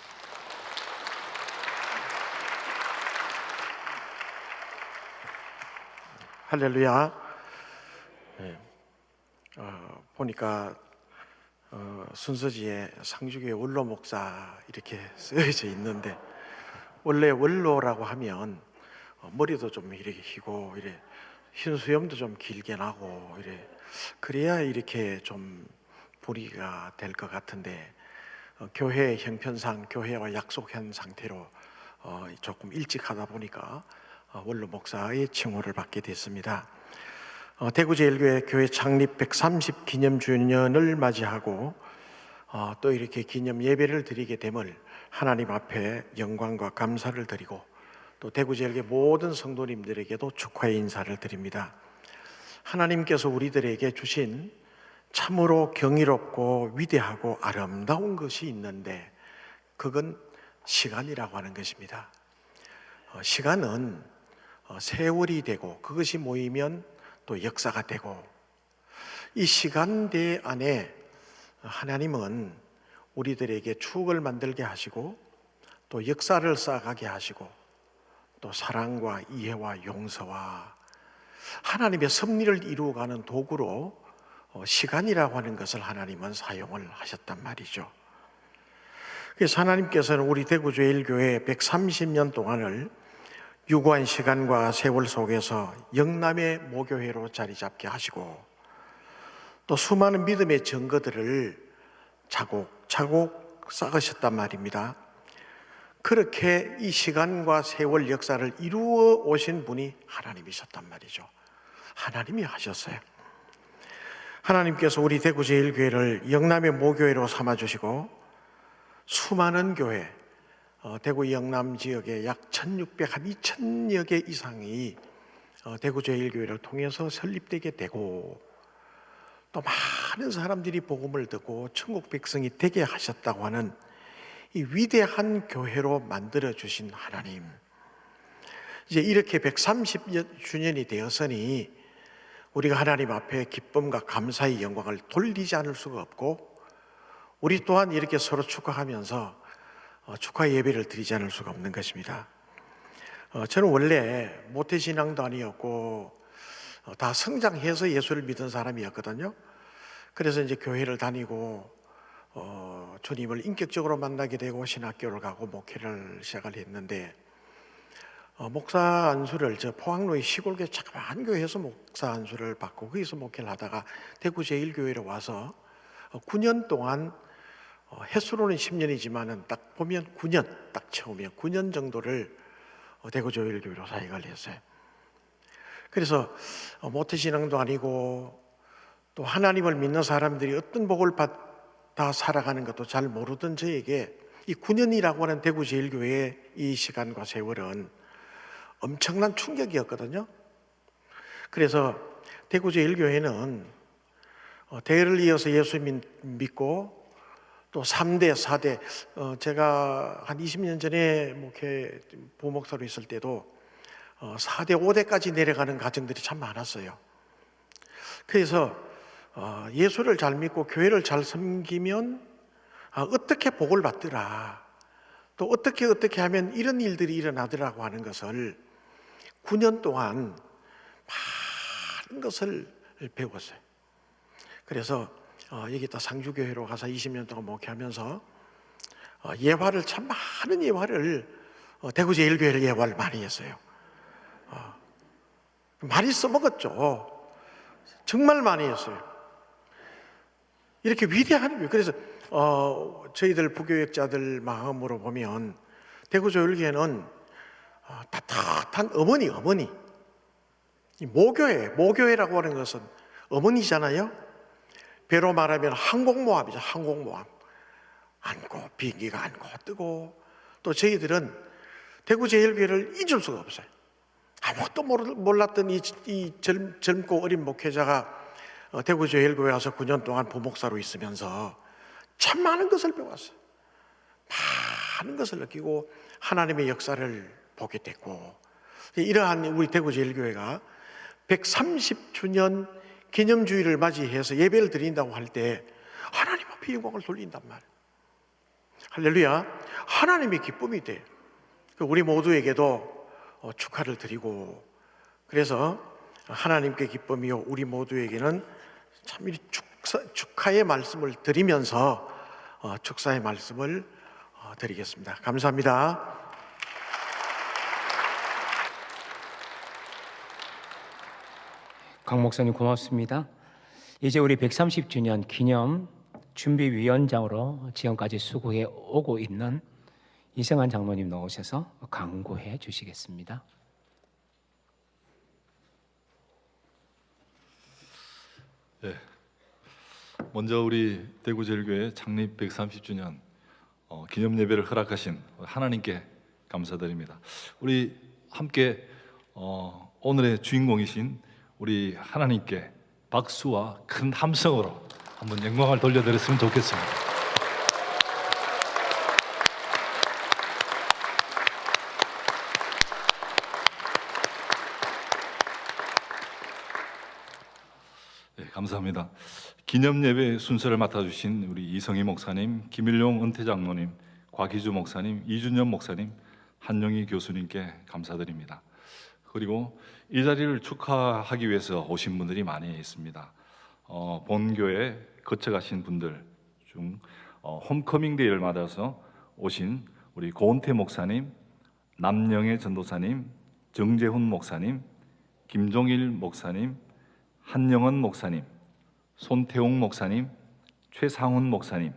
할렐루야. 네. 보니까 순서지에 상주교회 원로 목사 이렇게 쓰여져 있는데 원래 원로라고 하면 머리도 좀 이렇게 희고 이래 흰 수염도 좀 길게 나고 이래 그래야 이렇게 좀 불이가 될 것 같은데 교회 형편상 교회와 약속한 상태로 조금 일찍 하다 보니까 원로 목사의 칭호를 받게 됐습니다. 대구 제1교회 교회 창립 130 기념 주년을 맞이하고 또 이렇게 기념 예배를 드리게 됨을 하나님 앞에 영광과 감사를 드리고 또 대구 제1교회 모든 성도님들에게도 축하의 인사를 드립니다. 하나님께서 우리들에게 주신 참으로 경이롭고 위대하고 아름다운 것이 있는데 그건 시간이라고 하는 것입니다. 시간은 세월이 되고 그것이 모이면 또 역사가 되고 이 시간대 안에 하나님은 우리들에게 추억을 만들게 하시고 또 역사를 쌓아가게 하시고 또 사랑과 이해와 용서와 하나님의 섭리를 이루어가는 도구로 시간이라고 하는 것을 하나님은 사용을 하셨단 말이죠. 그래서 하나님께서는 우리 대구 제1교회 130년 동안을 유구한 시간과 세월 속에서 영남의 모교회로 자리 잡게 하시고 또 수많은 믿음의 증거들을 차곡차곡 쌓으셨단 말입니다. 그렇게 이 시간과 세월 역사를 이루어 오신 분이 하나님이셨단 말이죠. 하나님이 하셨어요. 하나님께서 우리 대구 제1교회를 영남의 모교회로 삼아주시고 수많은 교회 대구 영남 지역에 약 1600, 한 2000여 개 이상이 대구 제1교회를 통해서 설립되게 되고 또 많은 사람들이 복음을 듣고 천국 백성이 되게 하셨다고 하는 이 위대한 교회로 만들어 주신 하나님, 이제 이렇게 130주년이 되었으니 우리가 하나님 앞에 기쁨과 감사의 영광을 돌리지 않을 수가 없고, 우리 또한 이렇게 서로 축하하면서 축하 예배를 드리지 않을 수가 없는 것입니다. 저는 원래 모태신앙도 아니었고 다 성장해서 예수를 믿은 사람이었거든요. 그래서 이제 교회를 다니고 주님을 인격적으로 만나게 되고 신학교를 가고 목회를 시작을 했는데, 목사 안수를 저 포항로의 시골교회 작은 교회에서 목사 안수를 받고 거기서 목회를 하다가 대구 제1교회로 와서 9년 동안, 횟수로는 10년이지만은 딱 보면 9년, 딱 채우면 9년 정도를 대구 제1교회로 사역을 했어요. 그래서 모태신앙도 아니고 또 하나님을 믿는 사람들이 어떤 복을 받아 살아가는 것도 잘 모르던 저에게 이 9년이라고 하는 대구 제1교회의 이 시간과 세월은 엄청난 충격이었거든요. 그래서 대구 제1교회는 대를 이어서 예수 믿고 또 3대, 4대, 제가 한 20년 전에 부목사로 있을 때도 4대, 5대까지 내려가는 가정들이 참 많았어요. 그래서 예수를 잘 믿고 교회를 잘 섬기면 어떻게 복을 받더라, 또 어떻게 하면 이런 일들이 일어나더라고 하는 것을 9년 동안 많은 것을 배웠어요. 그래서 여기다 상주교회로 가서 20년 동안 목회하면서 예화를, 참 많은 예화를, 대구 제1교회를 예화를 많이 했어요. 많이 써먹었죠. 정말 많이 했어요. 이렇게 위대한 교회. 그래서 저희들 부교역자들 마음으로 보면 대구 제1교회는 따뜻한 어머니, 이 모교회라고 하는 것은 어머니잖아요. 배로 말하면 항공모함이죠. 항공모함. 안고, 비행기가 안고 뜨고, 또 저희들은 대구 제1교회를 잊을 수가 없어요. 아무것도 몰랐던 이 젊고 어린 목회자가 대구 제1교회 와서 9년 동안 부목사로 있으면서 참 많은 것을 배웠어요. 많은 것을 느끼고 하나님의 역사를 보게 됐고, 이러한 우리 대구 제1교회가 130주년 기념주의를 맞이해서 예배를 드린다고 할 때 하나님 앞에 영광을 돌린단 말이에요. 할렐루야. 하나님의 기쁨이 돼요. 우리 모두에게도 축하를 드리고, 그래서 하나님께 기쁨이요 우리 모두에게는 참 축하의 말씀을 드리면서 축사의 말씀을 드리겠습니다. 감사합니다. 강 목사님 고맙습니다. 이제 우리 130주년 기념 준비위원장으로 지금까지 수고해 오고 있는 이승환 장로님 나오셔서 강구해 주시겠습니다. 네. 먼저 우리 대구 제1교회 창립 130주년 기념 예배를 허락하신 하나님께 감사드립니다. 우리 함께 오늘의 주인공이신 우리 하나님께 박수와 큰 함성으로 한번 영광을 돌려드렸으면 좋겠습니다. 네, 감사합니다. 기념 예배 순서를 맡아주신 우리 이성희 목사님, 김일용 은퇴장로님, 곽희주 목사님, 이준현 목사님, 한영희 교수님께 감사드립니다. 그리고 이 자리를 축하하기 위해서 오신 분들이 많이 있습니다. 본교에 거쳐가신 분들 중 홈커밍 데이를 맞아서 오신 우리 고은태 목사님, 남영애 전도사님, 정재훈 목사님, 김종일 목사님, 한영원 목사님, 손태웅 목사님, 최상훈 목사님,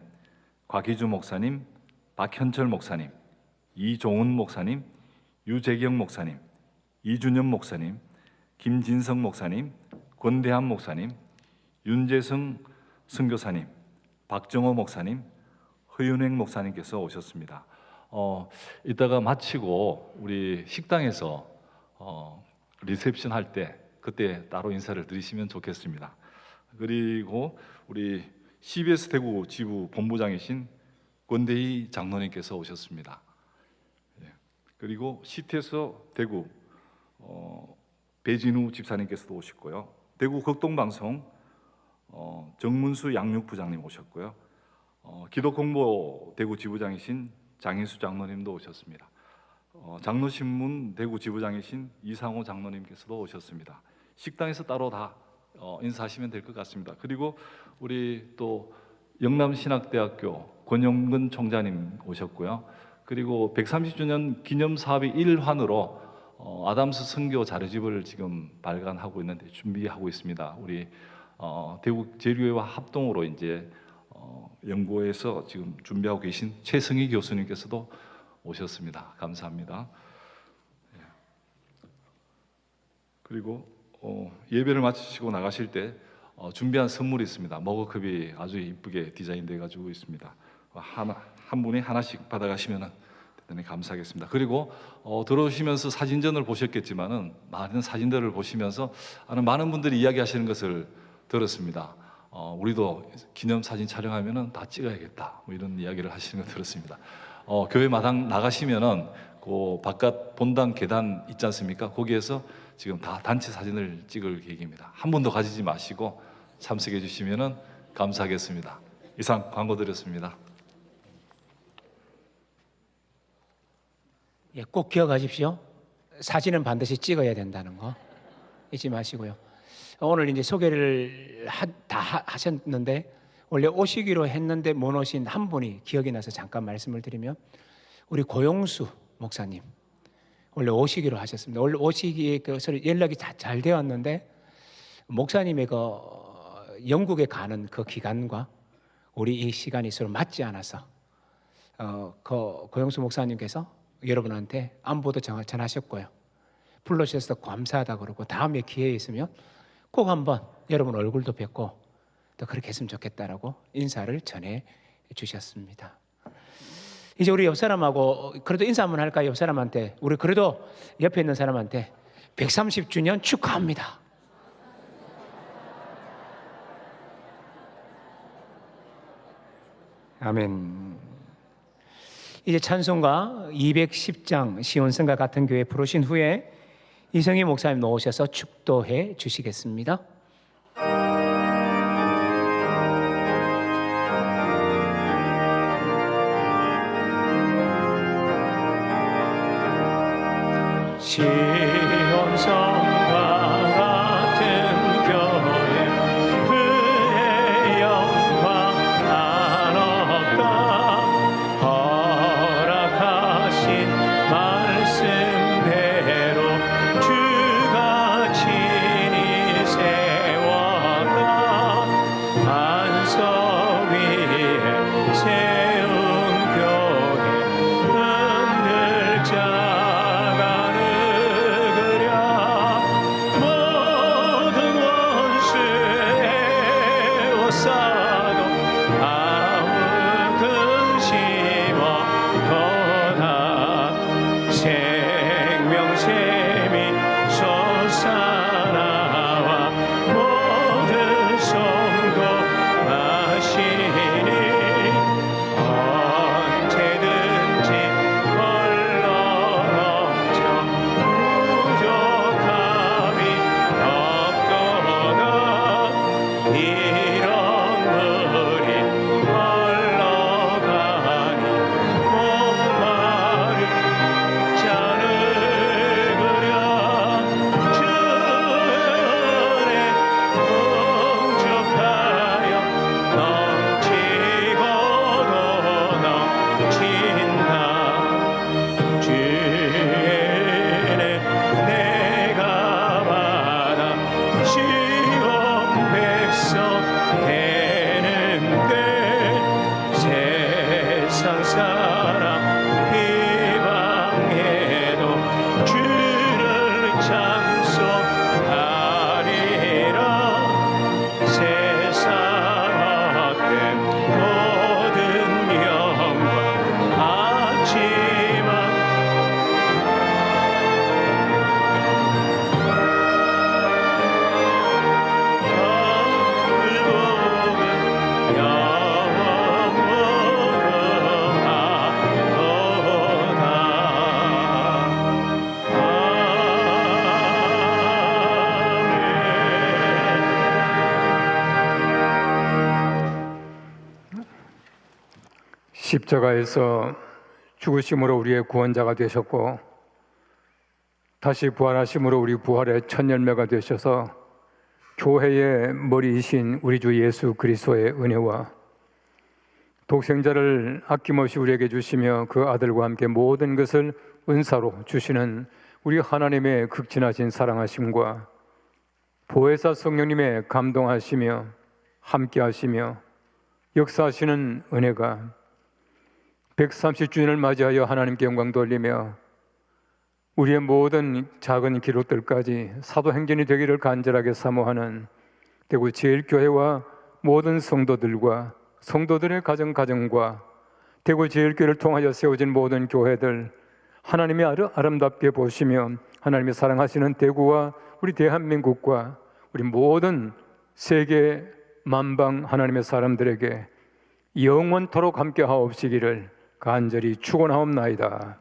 곽희주 목사님, 박현철 목사님, 이종훈 목사님, 유재경 목사님, 이준현 목사님, 김진성 목사님, 권대한 목사님, 윤재성 선교사님, 박정호 목사님, 허윤행 목사님께서 오셨습니다. 이따가 마치고 우리 식당에서 리셉션 할 때 그때 따로 인사를 드리시면 좋겠습니다. 그리고 우리 CBS 대구 지부 본부장이신 권대희 장로님께서 오셨습니다. 예. 그리고 CT에서 대구 배진우 집사님께서도 오셨고요. 대구 극동방송 정문수 양육부장님 오셨고요. 기독공보 대구 지부장이신 장인수 장로님도 오셨습니다. 장로신문 대구 지부장이신 이상호 장로님께서도 오셨습니다. 식당에서 따로 다 인사하시면 될 것 같습니다. 그리고 우리 또 영남신학대학교 권영근 총장님 오셨고요. 그리고 130주년 기념 사업의 일환으로 아담스 선교 자료집을 지금 발간하고 있는데 준비하고 있습니다. 우리 대구 제류회와 합동으로 이제 연구에서 지금 준비하고 계신 최승희 교수님께서도 오셨습니다. 감사합니다. 그리고 예배를 마치시고 나가실 때 준비한 선물이 있습니다. 머그컵이 아주 이쁘게 디자인돼 가지고 있습니다. 한 분이 하나씩 받아가시면 대단히 감사하겠습니다. 그리고 들어오시면서 사진전을 보셨겠지만은 많은 사진들을 보시면서 많은 분들이 이야기하시는 것을 들었습니다. 우리도 기념 사진 촬영하면은 다 찍어야겠다. 뭐 이런 이야기를 하시는 거 들었습니다. 교회 마당 나가시면은 그 바깥 본당 계단 있지 않습니까? 거기에서 지금 다 단체 사진을 찍을 계획입니다. 한 번도 가지지 마시고 참석해 주시면은 감사하겠습니다. 이상 광고 드렸습니다. 예, 꼭 기억하십시오. 사진은 반드시 찍어야 된다는 거 잊지 마시고요. 오늘 이제 소개를 다 하셨는데 원래 오시기로 했는데 못 오신 한 분이 기억이 나서 잠깐 말씀을 드리면 우리 고용수 목사님 원래 오시기로 하셨습니다. 원래 오시기에 그 연락이 잘 되었는데 목사님의 그 영국에 가는 그 기간과 우리 이 시간이 서로 맞지 않아서 그 고용수 목사님께서 여러분한테 안부도 전하셨고요. 불러주셔서 감사하다 그러고 다음에 기회 있으면 꼭 한번 여러분 얼굴도 뵙고 또 그렇게 했으면 좋겠다라고 인사를 전해 주셨습니다. 이제 우리 옆 사람하고 그래도 인사 한번 할까요? 옆 사람한테 우리 그래도 옆에 있는 사람한테 130주년 축하합니다. 아멘. 이제 찬송가 210장 시온성과 같은 교회 부르신 후에 이성희 목사님 나오셔서 축도해 주시겠습니다. 시온성과 같은 교회 그의 영광 한없다 허락하신 말씀대로 주가 친히 세웠다 반석 위에 세운 교회 흔들자가 느그려 모든 원수의 옷사도 아무 근심어 도다 생명샘이 솟아나와 모든 성도 마시니 언제든지 헐러 넘쳐 부족함이 없도다 이런 물이 흘러가니 목마른 자를 그려 주의 십자가에서 죽으심으로 우리의 구원자가 되셨고 다시 부활하심으로 우리 부활의 첫 열매가 되셔서 교회의 머리이신 우리 주 예수 그리스도의 은혜와 독생자를 아낌없이 우리에게 주시며 그 아들과 함께 모든 것을 은사로 주시는 우리 하나님의 극진하신 사랑하심과 보혜사 성령님의 감동하시며 함께하시며 역사하시는 은혜가 130주년을 맞이하여 하나님께 영광 돌리며 우리의 모든 작은 기록들까지 사도행전이 되기를 간절하게 사모하는 대구 제일교회와 모든 성도들과 성도들의 가정과 대구 제일교회를 통하여 세워진 모든 교회들 하나님이 아름답게 보시며 하나님이 사랑하시는 대구와 우리 대한민국과 우리 모든 세계 만방 하나님의 사람들에게 영원토록 함께 하옵시기를 간절히 축원하옵나이다.